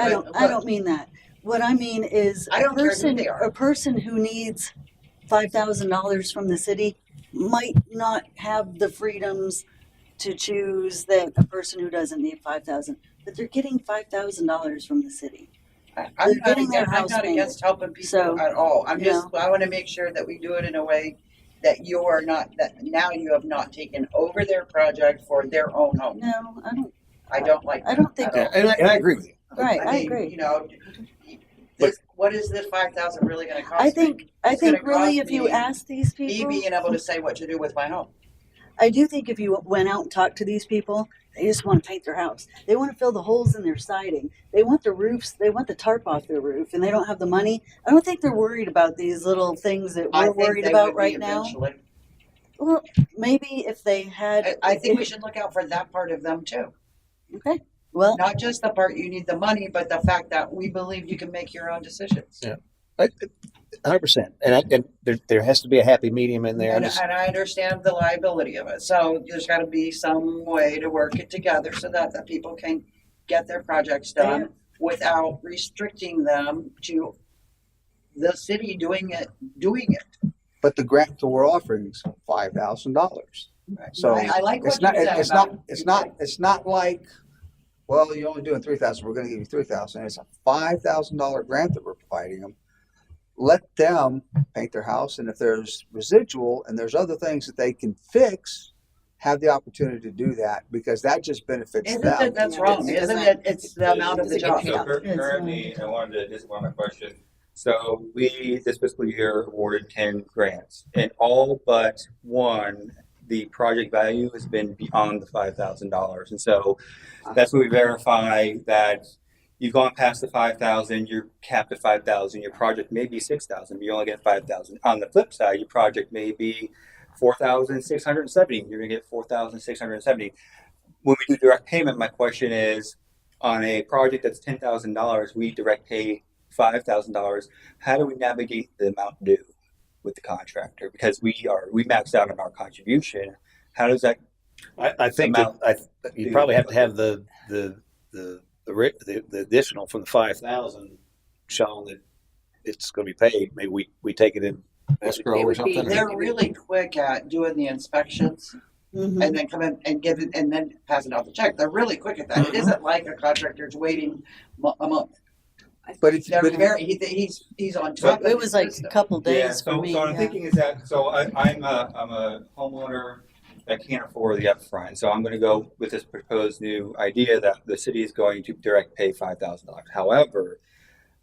don't. I don't mean that. What I mean is I don't care who they are. a person who needs $5,000 from the city might not have the freedoms to choose that a person who doesn't need 5,000, but they're getting $5,000 from the city. I'm not getting their against, house against helping people So, at all. I you want to make sure that we do it in a way that you are not, that now you have not taken over their project for their own home. No, I don't like I don't that think at Yeah, all. and I agree with you. right. I mean, agree. What is this 5,000 really going to cost I think me? It's really gonna if you cost me ask these me people, being able to say what to do with my home. I do think if you went out and talked to these people, they just want to paint their house. They want to fill the holes in their siding. They want the roofs. They want the tarp off their roof, and they don't have the money. I don't think they're worried about these little things that I we're think worried they about would be right now. eventually. Well, maybe if they had. I think we should look out for that part of them too. Okay. Well, Not just the part you need the money, but the fact that we believe you can make your own decisions. Yeah. 100%. And there has to be a happy medium in there. And I understand the liability of it. So there's got to be some way to work it together so that the people can get their projects done without restricting them to the city doing it. But the grant that we're offering is $5,000. So I like what it's not. you said It's about not. It's not. It's not like, well, you're only doing $3,000. We're going to give you $3,000. It's a $5,000 grant that we're providing them. let them paint their house, and if there's residual and there's other things that they can fix, have the opportunity to do that, because that just benefits Isn't them. it, that's Yeah, wrong, it isn't doesn't- it? It's the amount of the doesn't get job. paid out. Currently, I wanted to, this is one of my questions. So we, this fiscal year, awarded 10 grants, and all but one, the project value has been beyond the $5,000. And so that's where we verify that you've gone past the 5,000, you're capped at 5,000, your project may be 6,000, but you only get 5,000. On the flip side, your project may be 4,670, you're gonna get 4,670. When we do direct payment, my question is, on a project that's $10,000, we direct pay $5,000. How do we navigate the amount due with the contractor? Because we maxed out on our contribution. How does that? I think Amount you probably have to have the additional from the 5,000 shown that it's going to be paid. Maybe we take it in escrow It or would be- something. They're really quick at doing the inspections Mhm. and then come in and give it and then passing out the check. They're really quick at that. It isn't like a contractor's waiting a month. But if They're but very, he's on top of It was like a system. couple days Yeah. for So, me. so what I'm yeah. thinking is that I'm a homeowner that can't afford the upfront. So I'm going to go with this proposed new idea that the city is going to direct pay $5,000. However,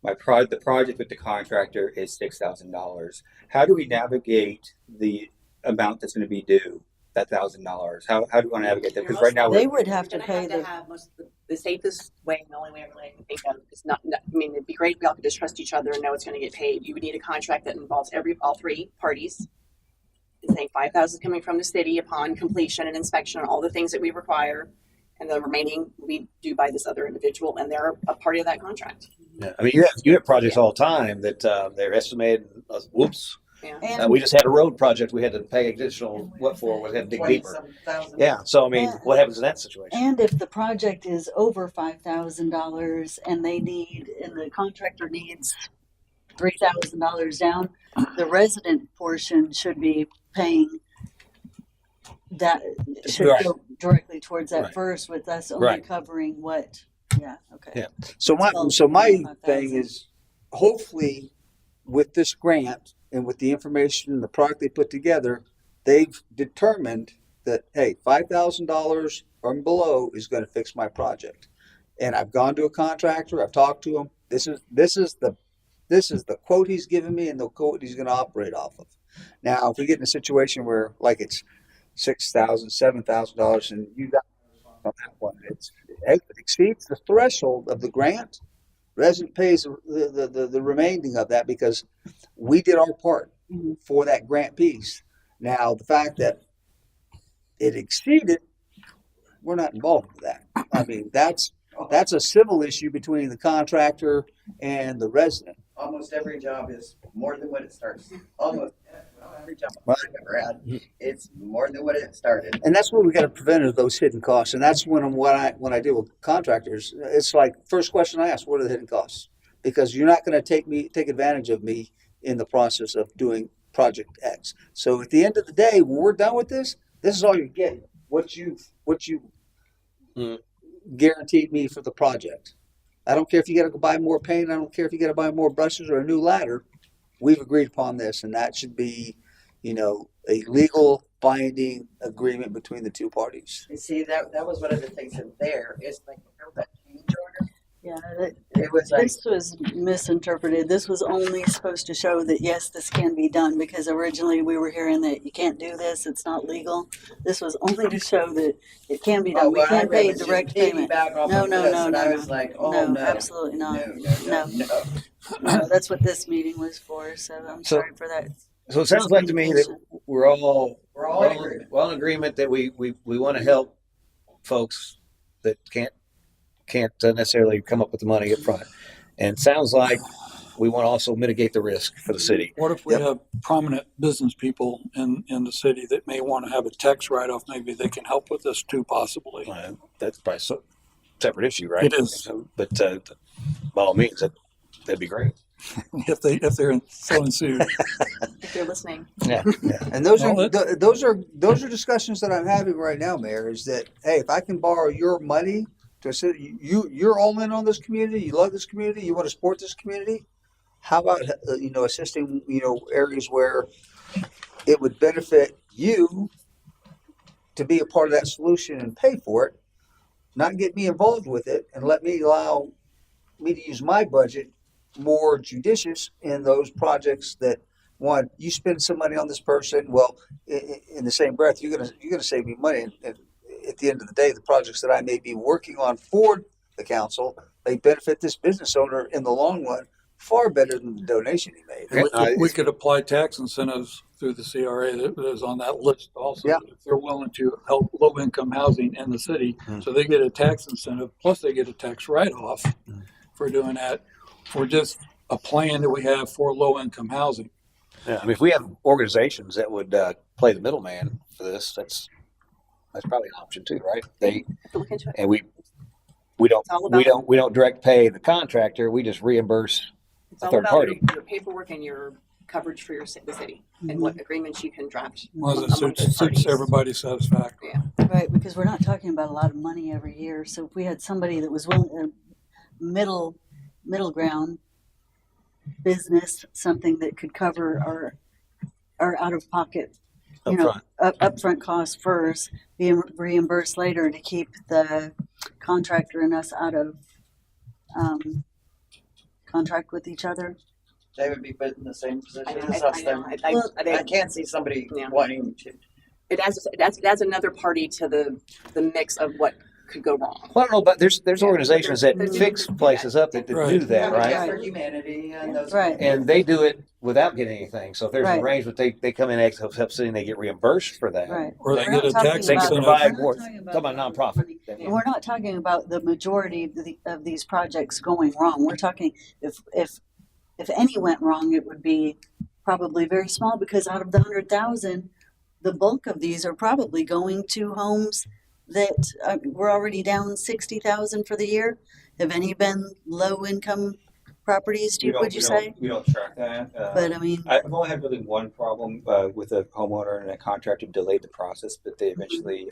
the project with the contractor is $6,000. How do we navigate the amount that's going to be due? That $1,000. How do we want to navigate that? Because right now They we're would have to You're pay gonna have the. to have most of the safest way, and the only way I really can think of is not. I mean, it'd be great if we all could just trust each other and know it's going to get paid. You would need a contract that involves all three parties. And saying 5,000 is coming from the city upon completion and inspection and all the things that we require, and the remaining we do by this other individual, and they're a party of that contract. Yeah. I mean, you have projects all the time that they're estimated. Whoops, And we just had a road project. We had to pay additional what for? We had to dig deeper. 27,000. Yeah. So I mean, And- what happens in that situation? And if the project is over $5,000 and the contractor needs $3,000 down, the resident portion should be paying that, should Right. go directly towards that Right. first, with us only Right. covering what, yeah, okay. Yeah. So my Well, so my 25,000. thing is, hopefully, with this grant and with the information and the product they put together, they've determined that, hey, $5,000 or below is going to fix my project. And I've gone to a contractor. I've talked to him. This is the quote he's given me and the quote he's going to operate off of. Now, if we get in a situation where like it's $6,000, $7,000, and you got on that one, it exceeds the threshold of the grant. Resident pays the remaining of that because we did our part Mhm. for that grant piece. Now, the fact that it exceeded, we're not involved with that. I mean, that's a civil issue between the contractor and the resident. Almost every job is more than what it starts. Almost every job I've ever had, it's more than what it started. And that's what we got to prevent is those hidden costs. And that's when I deal with contractors, it's like first question I ask, what are the hidden costs? Because you're not going to take advantage of me in the process of doing project X. So at the end of the day, when we're done with this is all you're getting. What you guaranteed me for the project. I don't care if you got to go buy more paint. I don't care if you got to buy more brushes or a new ladder. We've agreed upon this, and that should be, a legal binding agreement between the two parties. You see, that was one of the things in there is like, remember that change order? Yeah, It was like, this was misinterpreted. This was only supposed to show that, yes, this can be done, because originally we were hearing that you can't do this, it's not legal. This was only to show that it can be done. We what I can read pay was just direct payment. piggyback off No, of no, this, no, and no, I no. was like, oh, No, no. absolutely not. No. No, that's what this meeting was for, so I'm So- sorry for that. So it sounds like to me that we're all We're in agreement that we want to help folks that can't necessarily come up with the money up front. And it sounds like we want to also mitigate the risk for the city. What if we Yep. have prominent business people in the city that may want to have a tax write-off? Maybe they can help with this too, possibly. That's probably a separate issue, right? It is. So, but by all means, that'd be great. If they're so ensued. If you're listening, Yeah. And those Well, are those are discussions that I'm having right now, Mayor. Is that, hey, if I can borrow your money to say you're all in on this community, you love this community, you want to support this community, how about, assisting, areas where it would benefit you to be a part of that solution and pay for it, not get me involved with it, and allow me to use my budget more judicious in those projects that, one, you spend some money on this person. Well, in the same breath, you're gonna save me money. And at the end of the day, the projects that I may be working on for the council, they benefit this business owner in the long run far better than the donation he made. Okay. We could apply tax incentives through the CRA that is on that list also. Yeah. If they're willing to help low-income housing in the city, so they get a tax incentive, plus they get a tax write-off for doing that, for just a plan that we have for low-income housing. Yeah, I mean, if we have organizations that would play the middleman for this, that's probably an option too, right? They Look into it. and we It's all about we don't direct pay the contractor. We just reimburse It's a all third about party. your paperwork and your coverage for the city and what agreements you can draft. As long as it among those suits parties. everybody's satisfaction. Right, because we're not talking about a lot of money every year. So if we had somebody that was willing, middle ground business, something that could cover our out of pocket, upfront costs first, being reimbursed later to keep the contractor and us out of contract with each other. They would be put in the same position I as us know. then. Well, I can't see somebody Yeah. wanting to. It adds another party to the mix of what could go wrong. Well, I don't know, but there's Yeah. organizations that There's- fix places up that do Right. that, right? Yeah, for humanity and those. Right. And they do it without getting anything. So if there's Right. an arrangement, they come in, help city, and they get reimbursed for that. Right. Or they We're get not a talking tax They can about- incentive. provide we're not more. talking Talking about nonprofit. money. And we're not talking about the majority of these projects going wrong. We're talking if any went wrong, it would be probably very small, because out of the 100,000, the bulk of these are probably going to homes that we're already down 60,000 for the year. Have any been low income properties? Would you say? We don't track that. But I mean, I've only had really one problem with a homeowner and a contractor delayed the process, but they eventually,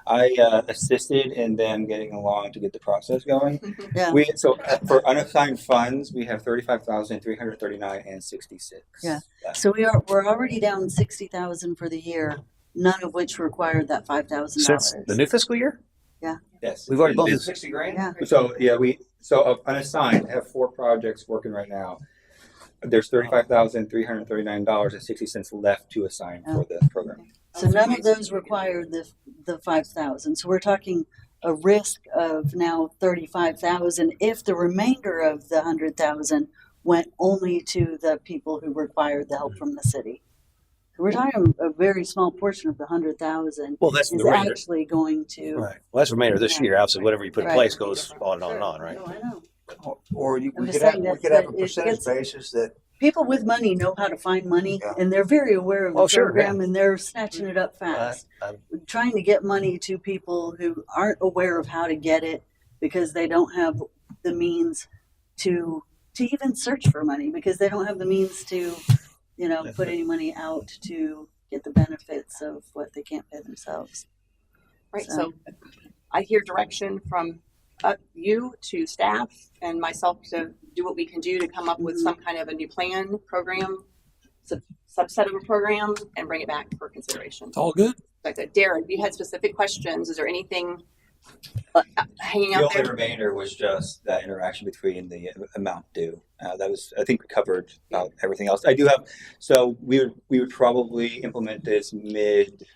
I assisted in them getting along to get the process going. yeah. For unassigned funds, we have 35,339 and 66. Yeah. So we're already down 60,000 for the year, none of which required that $5,000. Since the new fiscal year, Yes. we've already bumped And to 60 grand. Yeah. So of unassigned, I have 4 projects working right now. There's $35,339.60 left to assign for the program. So none of those required the 5,000. So we're talking a risk of now 35,000 if the remainder of the 100,000 went only to the people who required the help from the city. We're talking a very small portion of the 100,000 Well, that's the is remainder. actually going to. Right. Well, that's the remainder of this year. Obviously, whatever you put in Right. place goes on and on and on, right? No, I know. Or I'm we just could have, saying we that- could have a that it percentage gets- basis that, People with money know how to find money, Yeah. and they're very aware of the Oh, sure, program, and they're snatching it up fast. Trying to get money to people who aren't aware of how to get it because they don't have the means to even search for money, because they don't have the means to, put any money out to get the benefits of what they can't pay themselves. Right. So- So I hear direction from you to staff and myself to do what we can do to come up with some kind of a new plan, program, subset of a program, and bring it back for consideration. It's all good. Like that, Darren, you had specific questions. Is there anything hanging The out only there? remainder was just that interaction between the amount due. That was, I think, we covered about everything else. I do have, so we would probably implement this mid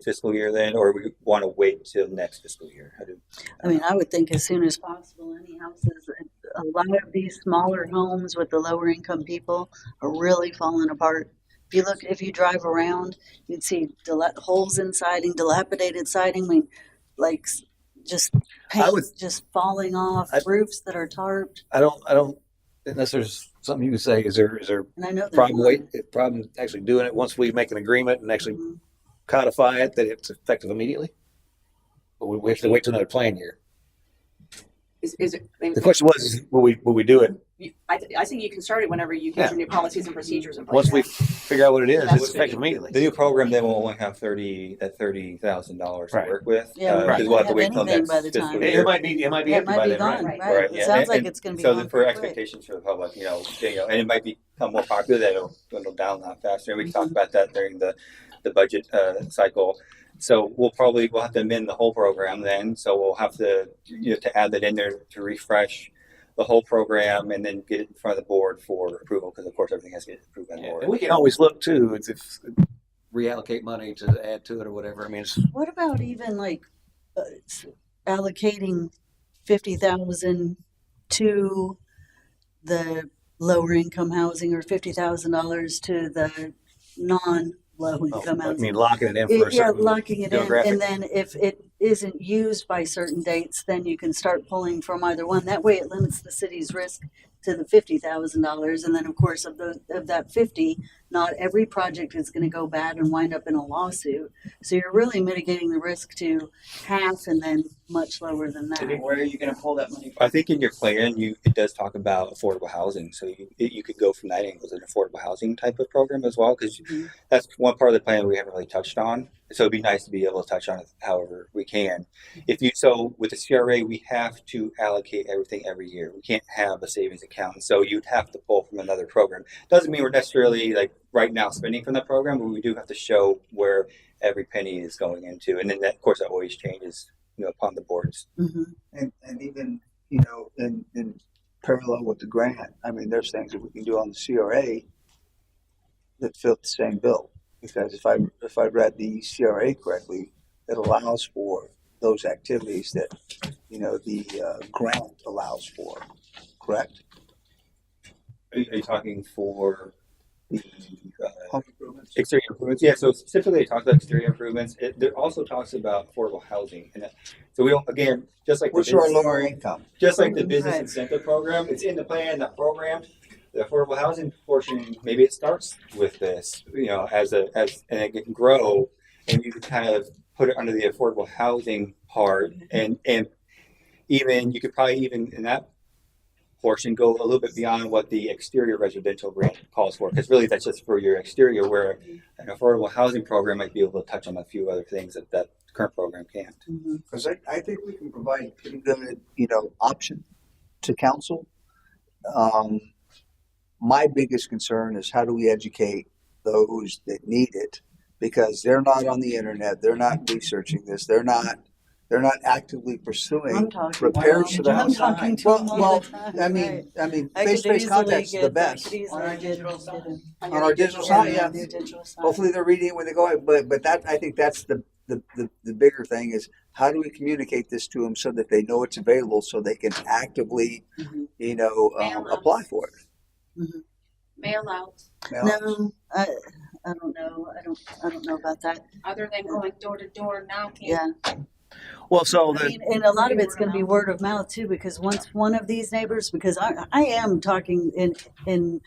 fiscal year then, or we want to wait till next fiscal year. I mean, I would think as soon as possible. Any houses, a lot of these smaller homes with the lower income people are really falling apart. If you drive around, you'd see holes in siding, dilapidated siding. I mean, like just paint just falling off, roofs that are tarped. I don't, unless there's something you can say, is there And I know problem actually doing it once we make an agreement and actually Mhm. codify it that it's effective immediately? But we have to wait till another plan year. Is it? The question was, will we do it I think you can start it whenever you get Yeah. your new policies and procedures in place. once we figure out what it is, That's it's effective immediately. The new program, they will only have $30,000 to Right. work with. Yeah, we Right. Because won't we'll have to have wait till anything next by the fiscal time. year. It might be Yeah, it empty might by be then, gone, right? right? Yeah. It sounds like And it's gonna be so gone for pretty quick. expectations for the public, and it might become more popular that it'll dwindle down a lot faster. And we can talk about that during the budget cycle. So we'll have to amend the whole program then. So we'll have to to add that in there to refresh the whole program and then get it in front of the board for approval, because of course everything has to get approved by the Yeah. board. And we can always look too, if reallocate money to add to it or whatever. I mean, it's, What about even like allocating 50,000 to the lower income housing or $50,000 to the non-low income I housing? mean, locking it in for a Yeah, certain locking it in, demographic. and then if it isn't used by certain dates, then you can start pulling from either one. That way, it limits the city's risk to the $50,000, and then of course of that 50, not every project is going to go bad and wind up in a lawsuit. So you're really mitigating the risk to half, and then much lower than I that. think, where are you gonna pull that money from? I think in your plan, it does talk about affordable housing, so you could go from that angle to an affordable housing type of program as well, because Mhm. that's one part of the plan we haven't really touched on. So it'd be nice to be able to touch on it however we can. So with the CRA, we have to allocate everything every year. We can't have a savings account, so you'd have to pull from another program. Doesn't mean we're necessarily like right now spending from that program, but we do have to show where every penny is going into, and then that, of course, that always changes, upon the boards. Mhm. And even, in parallel with the grant, I mean, there's things that we can do on the CRA that fit the same bill. Because if I read the CRA correctly, it allows for those activities that, the grant allows for, correct? Are you talking for the Home improvements. exterior improvements? Yeah, so specifically it talks about exterior improvements. It also talks about affordable housing. So we don't, again, just like Which are lower income. just like the business Right. incentive program, it's in the plan, that program. The affordable housing portion, maybe it starts with this, and it can grow, and you can kind of put it under the affordable housing part, and even you could probably even in that portion go a little bit beyond what the exterior residential grant calls for, because really that's just for your exterior, where an affordable housing program might be able to touch on a few other things that current program can't. Mhm. Because I think we can provide a pretty good, option to council. My biggest concern is how do we educate those that need it, because they're not on the internet, they're not researching this, they're not actively pursuing I'm talking. repairs to the I'm house. talking to Well, them all well, the time. I right. mean, I could face-to-face easily contact is the get- I best. could easily On our get- digital get side? them. On our digital side, yeah. Your digital side. Hopefully they're reading it when they go, but that, I think that's the bigger thing is how do we communicate this to them so that they know it's available, so they can actively, Mhm. apply for it. Mail out, No, I don't know. I don't know about that. other than going door to door knocking. Yeah. Well, so I mean, and a lot of it's going to be word of mouth too, because once one of these neighbors, because I am talking in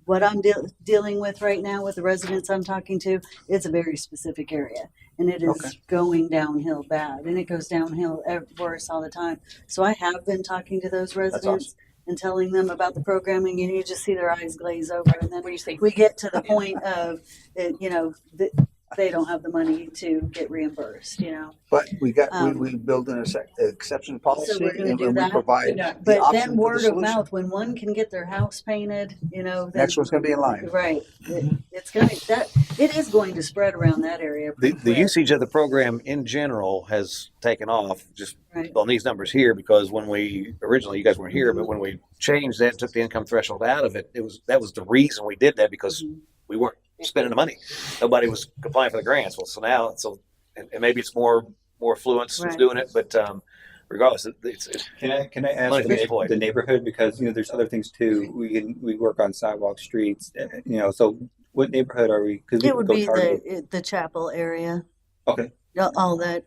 what I'm dealing with right now with the residents I'm talking to, it's a very specific area, and it is Okay. going downhill bad, and it goes downhill worse all the time. So I have been talking to those residents and telling them about the programming, and you just see their eyes glaze over, and then What do you say? we get to the point of, they don't have the money to get reimbursed, But we Um, we build an exception policy, So we're gonna and do we that? provide Yeah. the But option then for the word of solution. mouth, when one can get their house painted, then Next one's gonna be in line. right, it is going to spread around that area. the pretty quick. usage of the program in general has taken off just Right. on these numbers here, because when we originally, you guys weren't here, but when we changed that, took the income threshold out of it, that was the reason we did that, because Mhm. we weren't spending the money. Nobody was applying for the grants. Well, so now, and maybe it's more affluence who's Right. doing it, but regardless, it's Can I ask Money fixed point. the neighborhood, because there's other things too. We work on sidewalk streets, So what neighborhood are we? Because we It can would go be target. the chapel area, Okay. all that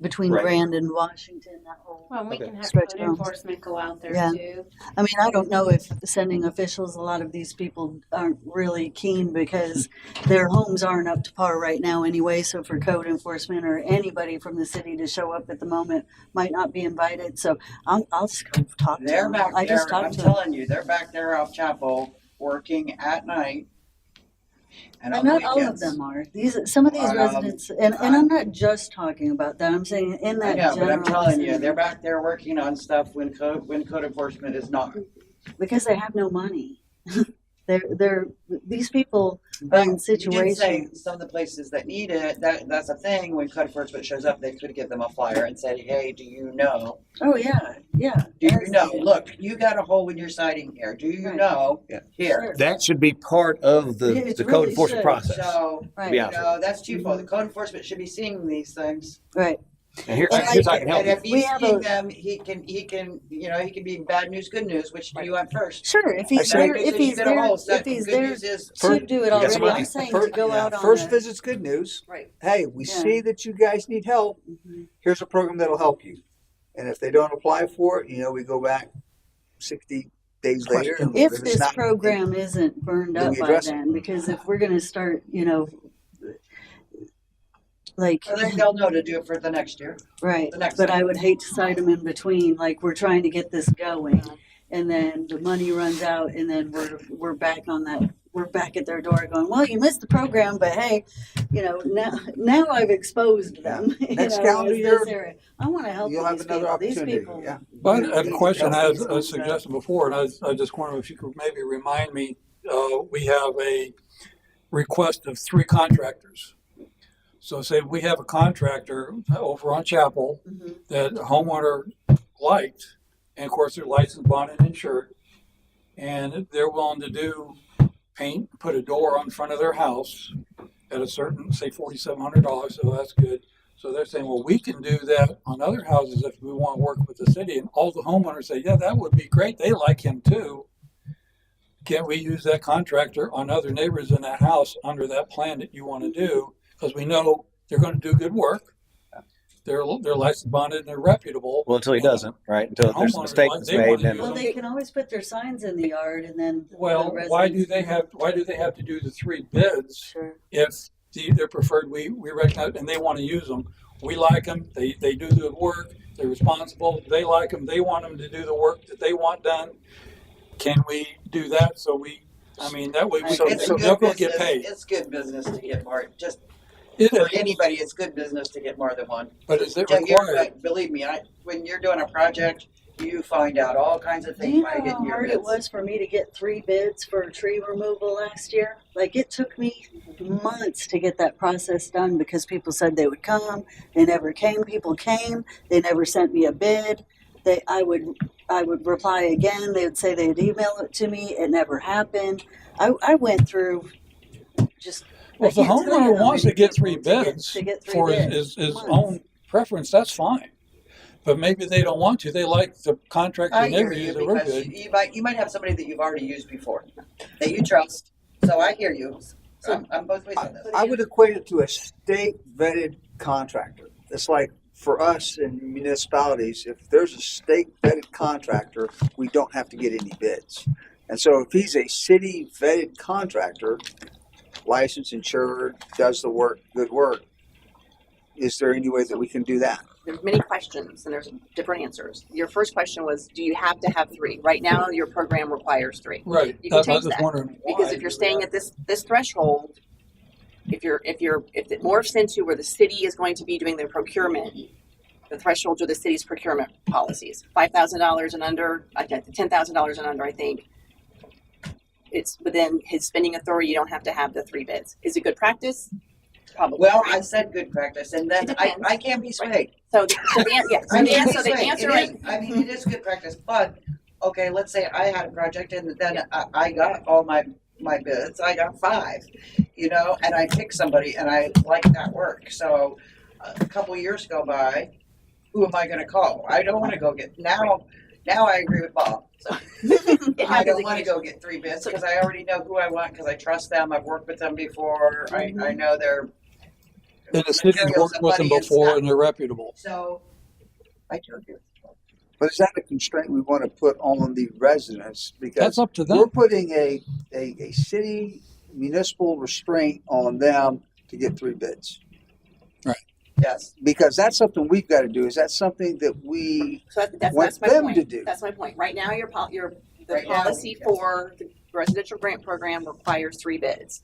between Right. Grand and Washington, that whole. Well, we Okay. can have Stretch code bounds. enforcement go out there Yeah. too. I mean, I don't know if sending officials, a lot of these people aren't really keen because their homes aren't up to par right now anyway. So for code enforcement or anybody from the city to show up at the moment might not be invited. So I'll just go talk to They're them. back I just there, I'm talked to them. telling you, they're back there off Chapel, working at night, And And on the not all of weekends. them are. Some of these residents, and I'm not just talking about that. I'm saying in I that know, but general I'm telling you, vicinity. they're back there working on stuff when code enforcement is not. Because they have no money. These people are But in you did say situations. some of the places that need it, that's a thing, when code enforcement shows up, they could give them a flyer and say, hey, do you know? Oh yeah, yeah. Do you As- know? Look, you got a hole in your siding here. Do you Right. know? Yeah. Here. Sure. That should be part of the It code really enforcement should. process. So, Right. be you honest know, that's twofold. The code enforcement should be seeing these things. Right. And here's And how I can help And you. if We he's have seeing a- them, he can, you know, he can be bad news, good news. Which do you want first? Sure. If he's say- there, if he's there, if he's good there news is to do it You got some already, money. I'm saying to go out on First a. visit's good news. Right. Hey, we Yeah. see that you guys need help. Mhm. Here's a program that'll help you. And if they don't apply for it, we go back 60 days later. And If it's this not- program isn't burned then up we by address it. then, because if we're gonna start, like, I think they'll know to do it for the next year. right, the next but time. I would hate to cite them in between, like, we're trying to get this going, and then the money runs out, and then we're back on that, we're back at their door going, well, you missed the program, but hey, now I've exposed them. Next calendar as this year, area. I wanna help You'll have these another people, these opportunity. people. Yeah. But I have a question. I had Help a these suggestion before, and I just wonder if you could maybe remind me. We have a request of 3 contractors. So say we have a contractor over on Chapel Mhm. that the homeowner liked, and of course they're licensed, bonded, and insured, and they're willing to put a door on front of their house at a certain, say $4,700, so that's good. So they're saying, well, we can do that on other houses if we want to work with the city, and all the homeowners say, yeah, that would be great. They like him too. Can't we use that contractor on other neighbors in that house under that plan that you want to do? Because we know they're going to do good work. They're licensed, bonded, and they're reputable. Well, until he doesn't, right? Until there's a Homeowners mistake like- that's they made, wanna then use Well, they can always put their signs in the yard, and then Well, the why do residents- they have to do the 3 bids Sure. if they're preferred? We recognize and they want to use them. We like them. They do the work. They're responsible. They like them. They want them to do the work that they want done. Can we do that? That way It's they'll good go get business. paid. It's good business to get more. Just It for is, anybody, it's good business to get more than one. but is it Yeah, required? believe me, when you're doing a project, you find out all kinds of Do things you by know how getting your hard it bids. was for me to get 3 bids for tree removal last year? Like, it took me months to get that process done because people said they would come. They never came. People came. They never sent me a bid. I would reply again. They would say they'd email it to me. It never happened. I went through just. Well, if the I can't tell you homeowner how wants to many get 3 people bids to get 3 for bids. his Months. own preference, that's fine. But maybe they don't want to. They like the contractor I they hear never you use. They're real because good. you might have somebody that you've already used before that you trust. So I hear you. So I'm both ways on this. I would equate it to a state vetted contractor. It's like for us in municipalities, if there's a state vetted contractor, we don't have to get any bids. And so if he's a city vetted contractor, licensed, insured, does the work, good work, is there any way that we can do that? There's many questions and there's different answers. Your first question was, do you have to have 3? Right now, your program requires 3. Right. You can I was change just that. wondering Because why. if you're staying at this threshold, if it morphs into where the city is going to be doing the procurement, the thresholds are the city's procurement policies. $5,000 and under, $10,000 and under, I think. It's within his spending authority. You don't have to have the 3 bids. Is it good practice? Probably. Well, I said good practice, and then It depends. I can't be swayed. So the answer It is, I mean, it is good practice, but, okay, let's say I had a project and then I got all my bids, I got 5, and I picked somebody and I like that work. So a couple years go by, who am I gonna call? I don't wanna go get, now I agree with Bob. So I don't wanna go get 3 bids because I already know who I want because I trust them, I've worked with them before, I know they're. And the city's materials worked and with them money and before stuff. and they're reputable. So, I do agree with you. But is that a constraint we want to put on the residents? Because That's up to we're them. putting a city municipal restraint on them to get 3 bids. Yes. Because that's something we've got to do. Is that something that we So that's want my them point. to do? That's my point. Right now, the Right now, policy yes. for the residential grant program requires 3 bids.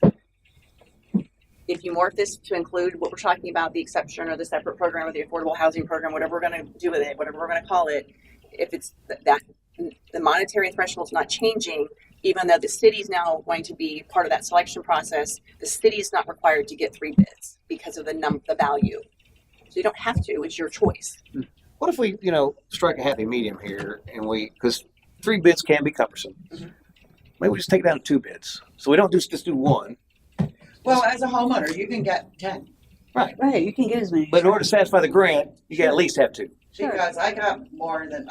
if you morph this to include what we're talking about, the exception or the separate program or the affordable housing program, whatever we're going to do with it, whatever we're going to call it, if it's that the monetary threshold's not changing, even though the city's now going to be part of that selection process, the city's not required to get 3 bids because of the value. So you don't have to, it's your choice. What if we, strike a happy medium here and because 3 bids can be cumbersome. Maybe we just take it down to 2 bids. So we don't just do 1. Well, as a homeowner, you can get 10 Right, you can get as many. But in order to satisfy the grant, you got to at least have 2. Sure. because I got more than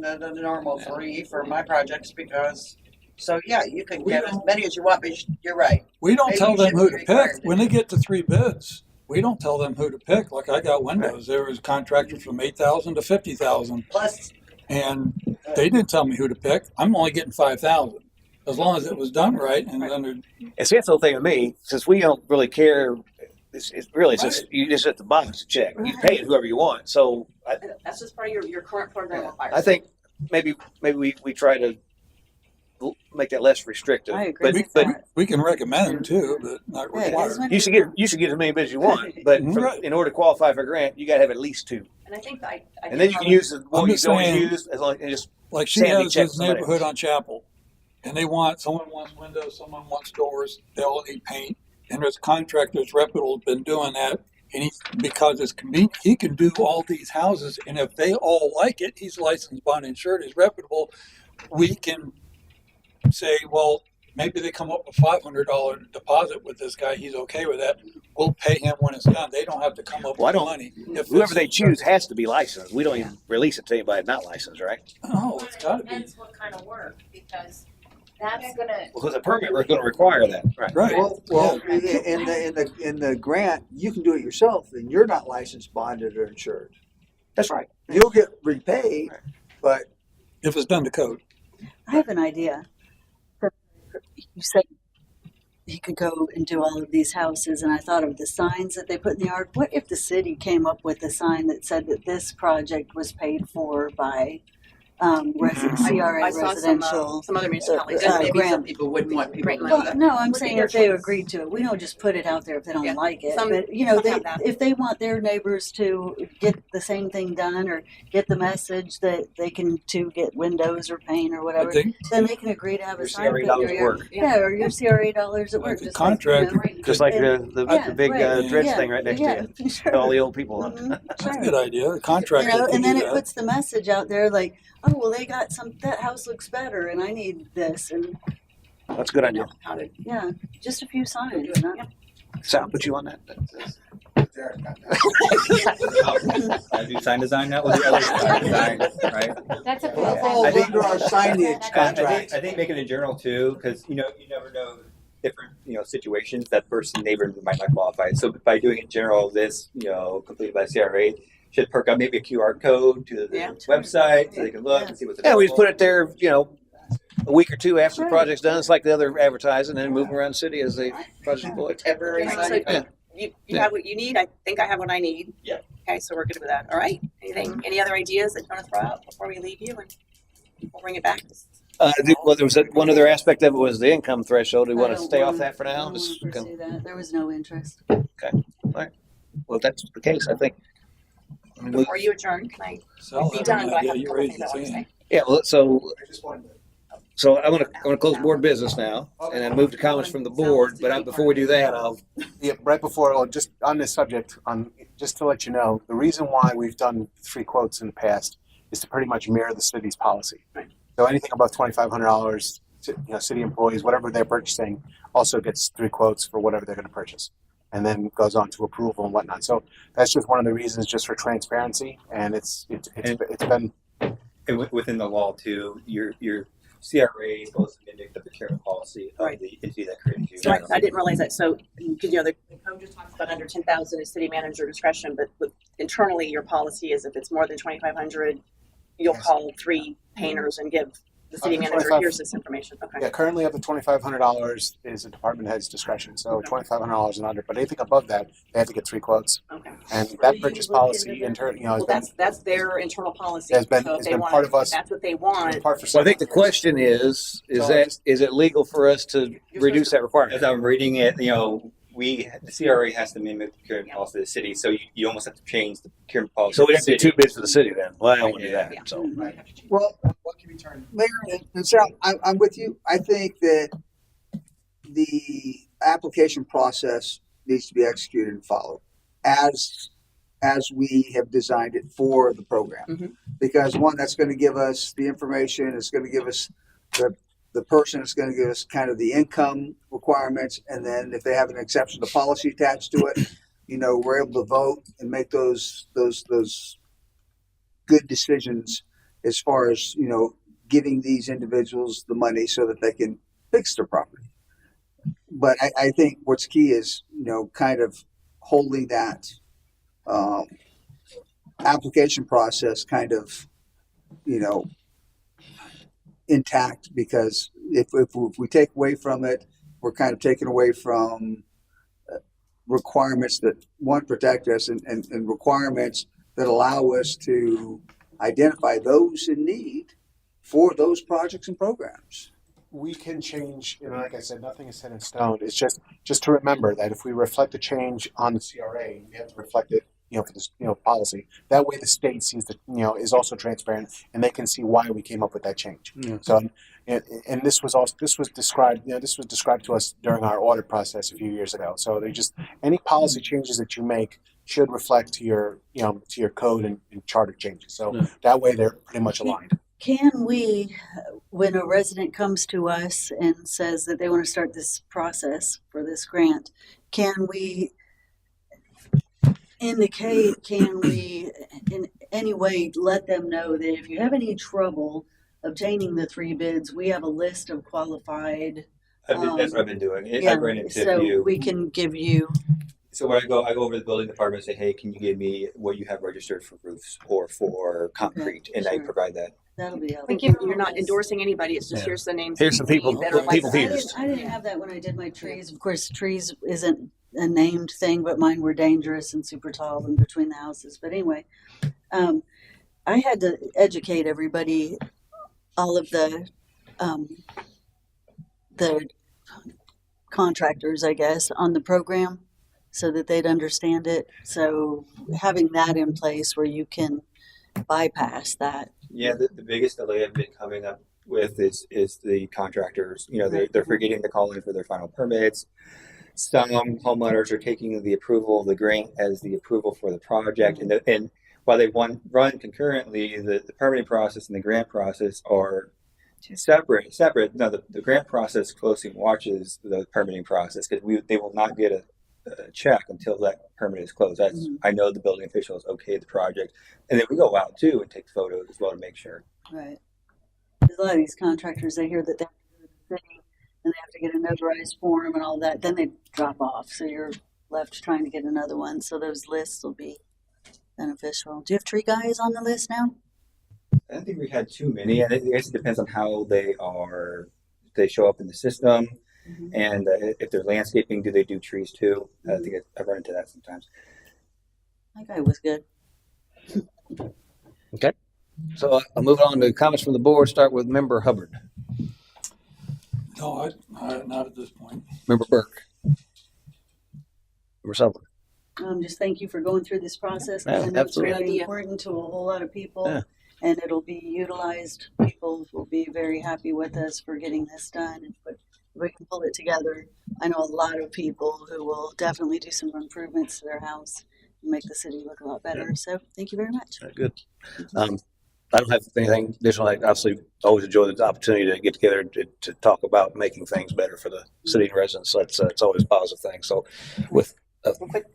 the normal 3 for my projects because. So yeah, you can get as many as you want, but you're right. We don't Maybe tell you them shouldn't who be to required pick. to When do they get to 3 bids, we don't tell them who to pick. Like I got windows. There was a contractor from 8,000 to 50,000, Plus, and they didn't tell me who to pick. I'm only getting 5,000 as long as it was done right and under. And see, that's the whole thing with me, since we don't really care. It's just you just hit the box to check. You pay it whoever you want. So That's just part of your current program requires. I think maybe we try to make that less restrictive. I agree. But We can recommend too, but not Yeah, require. as many- you should get as many bids as you want. But Right. in order to qualify for a grant, you got to have at least 2. And I think I And then you can use the one you just can always saying- use as long as just Like she Sandy has checked this somebody neighborhood else. on Chapel, and someone wants windows, someone wants doors. They all need paint, and there's contractors reputable been doing that. And because it's convenient, he can do all these houses, and if they all like it, he's licensed, bond insured, he's reputable. We can say, well, maybe they come up with $500 deposit with this guy. He's okay with that. We'll pay him when it's done. They don't have to come up Well, I with don't- money. whoever they choose has to be licensed. We don't even release it to anybody not licensed, right? Oh, it's got to be. Depends what kind of work, because that's gonna. Because a permit is going to require that, right? Right. Well, in the grant, you can do it yourself, and you're not licensed, bonded, or insured. That's right. You'll get repaid, but If it's done to code. I have an idea. You said he could go and do all of these houses, and I thought of the signs that they put in the yard. What if the city came up with a sign that said that this project was paid for by CRA I saw residential? some other municipalities. Maybe maybe some grant. people wouldn't want people to know Well, that. no, I'm Would be saying their if they choice. agreed to it, we don't just put it out there if they don't Yeah. like it. Some- But some have that. if they want their neighbors to get the same thing done or get the message that they can to get windows or paint or I whatever, think then they can agree to have Your a sign. CRA put dollars in at your- work. Yeah, or your CRA dollars at like work. the just contractor. Like, you know, Just like Yeah, the big right. dredge Yeah, thing right next yeah, to you. sure. All the old people. Mhm, That's sure. a good idea. The contractor could And do then it that. puts the message out there like, oh, well, they got that house looks better and I need this. And That's a good idea. How to yeah, just a few signs. Not, So I'll put you on that. I do sign design now with the other sign design, right? That's a that falls I think- under our signage contract. I think making a journal too, because you never know different situations that person neighbor might not qualify. So by doing it general, this completed by CRA should perk up maybe a QR code to the Yeah. website so they can look and see what's Yeah, available. we just put it there, a week or 2 after the Sure. project's done. It's like the other advertising and move around the city as the project goes. Temporary Right, sign. so you have what you need. I think I have what I need. Yeah. Okay, so we're good with that. All right. Any other ideas that you want to throw out before we leave you, and we'll bring it back? Well, there was one other aspect of it was the income threshold. Do we want I to don't stay off wanna- that for I now? don't Just wanna pursue that. There was no interest. well, if that's the case, I think. I mean, Before you adjourn, can I Sell be that done? But I idea. have a You couple raised things I the want to same. say. yeah. Well, so I'm gonna close board business now and then move to comments from the board. But before we do that, Yeah, right before, just on this subject, just to let you know, the reason why we've done 3 quotes in the past is to pretty much mirror the city's policy. Right. So anything above $2,500, city employees, whatever they're purchasing, also gets 3 quotes for whatever they're going to purchase, and then goes on to approval and whatnot. So that's just one of the reasons, just for transparency, and it's been. And within the law too, your CRA is supposed to mimic the procurement policy of Right. the entity that created you. So I didn't realize that. So, because the code just talks about under 10,000 is city manager discretion, but internally your policy is if it's more than 2,500, you'll Yes. call 3 painters and give the city Up to manager 25. here's this information. Okay. Yeah, currently up to $2,500 is a department head's discretion, so $2,500 and under. But anything above that, they have to get 3 quotes. Okay. And that purchase policy, has Well, been that's their internal policy. Has been- So if has they been want, part of us- if that's what they want. part for so I think the 7 years. question is So is it legal for us to reduce that requirement? As I'm reading it, the CRA has to mimic the procurement policy of the city, so you almost have to change the procurement policy. So of we the have to do city. 2 bids for the city then. Well, I don't want to do Yeah. that. So Well, What can we turn? Mayor and Sarah, I'm with you. I think that the application process needs to be executed and followed as we have designed it for the program. Mhm. Because one, that's going to give us the information, it's going to give us the person, it's going to give us kind of the income requirements, and then if they have an exception to policy attached to it, we're able to vote and make those good decisions as far as giving these individuals the money so that they can fix their property. But I think what's key is kind of holding that application process kind of intact, because if we take away from it, we're kind of taking away from requirements that one protect us and requirements that allow us to identify those in need for those projects and programs. We can change, like I said, nothing is set in stone. It's just to remember that if we reflect a change on the CRA, we have to reflect it, for this, policy. That way the state sees that, is also transparent, and they can see why we came up with that change. Yeah. So, and this was described, this was described to us during our audit process a few years ago. So any policy changes that you make should reflect to your code and charter changes. So that way they're pretty much aligned. Can we, when a resident comes to us and says that they want to start this process for this grant, can we in any way let them know that if you have any trouble obtaining the 3 bids, we have a list of qualified. That's what I've been doing. I ran into so you. we can give you. So when I go over to the building department and say, hey, can you give me what you have registered for roofs or for concrete? And I sure. provide that. That'll be I helpful. think you're not endorsing anybody. It's just Yeah. here's the names. Here's some people- that are people like here. that. I didn't have that when I did my trees. Of course, trees isn't a named thing, but mine were dangerous and super tall in between the houses. But anyway, I had to educate everybody, all of the contractors, I guess, on the program so that they'd understand it. So having that in place where you can bypass that. Yeah, the biggest delay I've been coming up with is the contractors. They're forgetting to call in for their final permits. Some homeowners are taking the approval of the grant as the approval for the project, and while they run concurrently, the permitting process and the grant process are separate. No, the grant process closely watches the permitting process because they will not get a check until that permit is closed. I know the building officials okayed the project, and then we go out too and take photos as well to make sure. Right. There's a lot of these contractors, they hear that they have to do the thing and they have to get a notarized form and all that. Then they drop off. So you're left trying to get another one. So those lists will be beneficial. Do you have tree guys on the list now? I don't think we had too many, and I guess it depends on how they show up in the system, and if they're landscaping, do they do trees too? I think I've run into that sometimes. That guy was good. Okay. So I'll move on to comments from the board. Start with Member Hubbard. No, not at this point. Member Burke. Member Sutherland. Just thank you for going through this process. Yeah, I know it's absolutely. really important to a whole lot of people, Yeah. and it'll be utilized. People will be very happy with us for getting this done. And we can pull it together. I know a lot of people who will definitely do some improvements to their house and make the city look a lot better. So thank you very much. Good. I don't have anything additional. I obviously always enjoy the opportunity to get together to talk about making things better for the city and residents. So it's always a positive thing. So with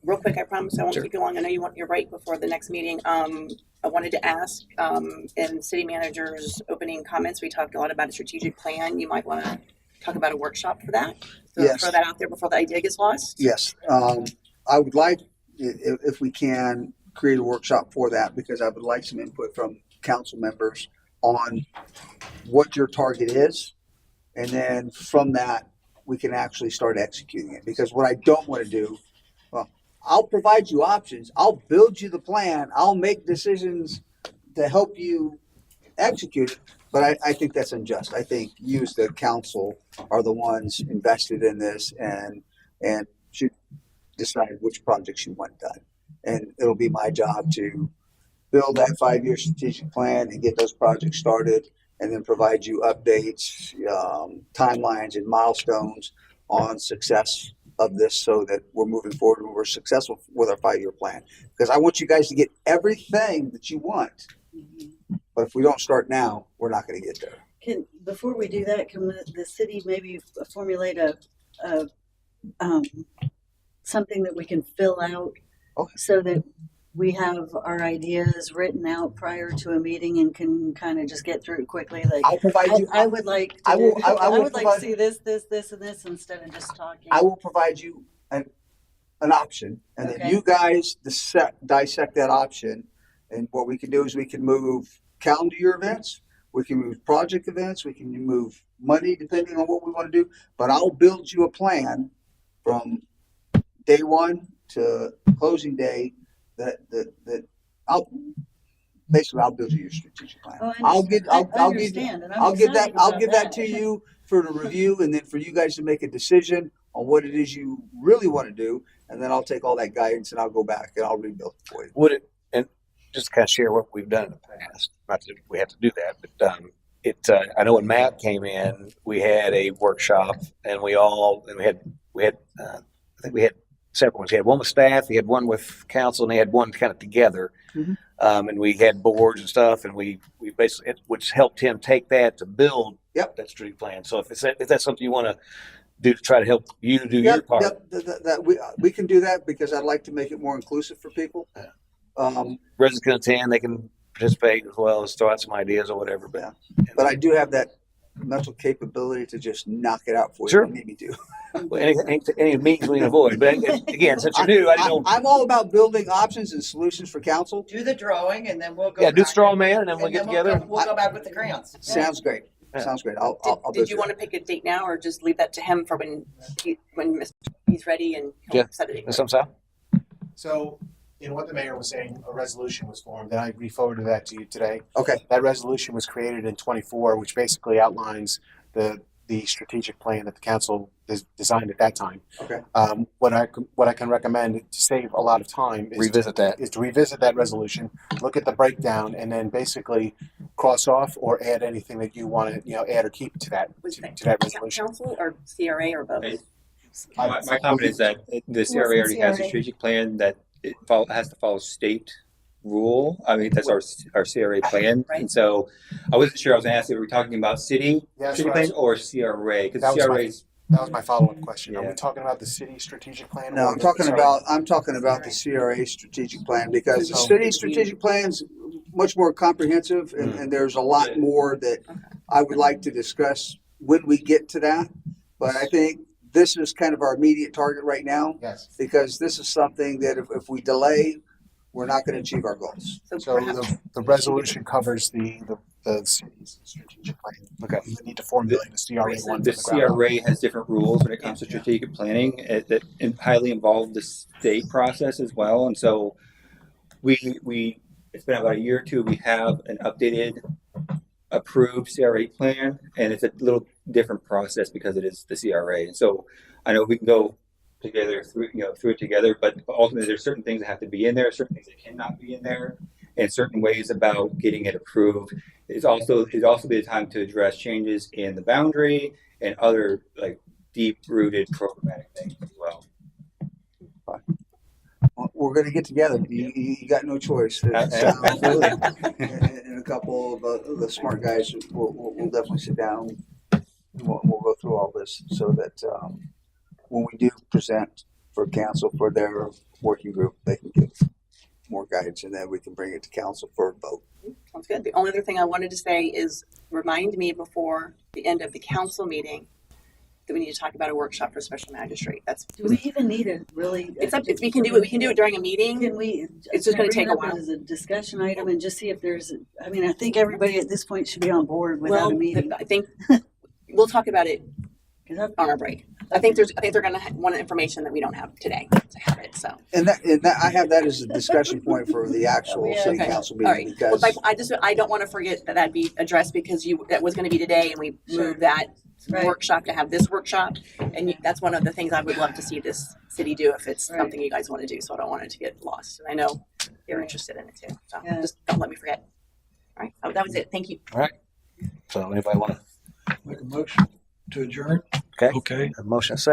Real quick, I promise I won't Sure. keep you long. I know you're right before the next meeting. I wanted to ask, in city manager's opening comments, we talked a lot about a strategic plan. You might want to talk about a workshop for that. So Yes. Throw that out there before the idea gets lost. Yes, I would like, if we can, create a workshop for that, because I would like some input from council members on what your target is. And then from that, we can actually start executing it. Because what I don't want to do, well, I'll provide you options. I'll build you the plan. I'll make decisions to help you execute it. But I think that's unjust. I think you as the council are the ones invested in this and should decide which projects you want done. And it'll be my job to build that 5-year strategic plan and get those projects started, and then provide you updates, timelines, and milestones on success of this, so that we're moving forward and we're successful with our 5-year plan. Because I want you guys to get everything that you want. But if we don't start now, we're not going to get there. Before we do that, can the city maybe formulate a something that we can fill out, so that we have our ideas written out prior to a meeting and can kind of just get through it quickly? Like, I'll provide you. I would like to, I will like to provide- see this, and this instead of just talking. I will provide you an option, and then you guys dissect that option. And what we can do is we can move calendar year events, we can move project events, we can move money depending on what we want to do. But I'll build you a plan from day one to closing day that I'll build you your strategic plan. Oh, I'll give that to you. you for the review, and then for you guys to make a decision on what it is you really want to do, and then I'll take all that guidance and I'll go back and I'll rebuild it for you. Would it, and just to kind of share what we've done in the past, not that we have to do that, but I know when Matt came in, we had a workshop, and we had I think we had several ones. We had one with staff, we had one with council, and they had one kind of together. Mhm. And we had boards and stuff, and we basically, which helped him take that to build that strategic plan. So if that's something you want to do to try to help you do your part. We can do that, because I'd like to make it more inclusive for people. Residents can attend, they can participate as well as throw out some ideas or whatever. But I do have that mental capability to just knock it out for you Sure. if you need me to. Any meetings we can avoid. But again, since you're new, I didn't know. I'm all about building options and solutions for council. Do the drawing, and then we'll go. Yeah, do back straw man, and then we'll get together. We'll go back with the crayons. Sounds great. Yeah. Sounds great. I'll Did you want to pick a date now, or just leave that to him for when he's ready and he'll set a date? Some Sal? So, in what the mayor was saying, a resolution was formed, and I re-forwarded that to you today. Okay. That resolution was created in '24, which basically outlines the strategic plan that the council designed at that time. Okay. What I can recommend to save a lot of time is to revisit that resolution, look at the breakdown, and then basically cross off or add anything that you want to add or keep to that resolution. Council or CRA or both? My comment is that the CRA already has a strategic plan that has to follow state rule. I mean, that's our CRA plan. Right. And so I wasn't sure. I was going to ask, are we talking about city Yes, strategic plan or CRA? Because CRA is. That was my follow-up question. Are Yeah. we talking about the city strategic plan? No, or I'm talking sorry. about the CRA strategic plan, because the city strategic plan's much more comprehensive, and there's a lot more that I would like to discuss when we get to that. But I think this is kind of our immediate target right now, Yes. because this is something that if we delay, we're not going to achieve our goals. So the resolution covers the city's strategic plan. Okay. You need to formulate a CRA one. The CRA has different rules when it comes to strategic planning that highly involve the state process as well. And so it's been about a year or two, we have an updated approved CRA plan, and it's a little different process because it is the CRA. And so I know we can go together through it together, but ultimately there's certain things that have to be in there, certain things that cannot be in there, and certain ways about getting it approved. It'd also be the time to address changes in the boundary and other like deep rooted programmatic things as well. We're going to get together. You got no choice. Absolutely. And a couple of the smart guys will definitely sit down. We'll go through all this so that when we do present for council for their working group, they can give more guidance, and then we can bring it to council for a vote. Sounds good. The only other thing I wanted to say is remind me before the end of the council meeting that we need to talk about a workshop for special magistrate. Do we even need a really? It's up. We can do it. We can do it during a meeting. Can we? It's just going to take a while. As a discussion item, and just see if there's. I mean, I think everybody at this point should be on board without a meeting. I think we'll talk about it on our break. I think they're going to want information that we don't have today to have it. So. And that I have that as a discussion point for the actual Yeah, city Okay. council All meeting right. Well, because I don't want to forget that be addressed because that was going to be today, and we Sure. moved that Right. workshop to have this workshop, and that's one of the things I would love to see this city do if it's Right. something you guys want to do. So I don't want it to get lost. And I know you're interested in it too. So Yeah. just don't let me forget. All right. Oh, that was it. Thank you. So anybody want to Make a motion to adjourn? Okay. Okay. have a motion?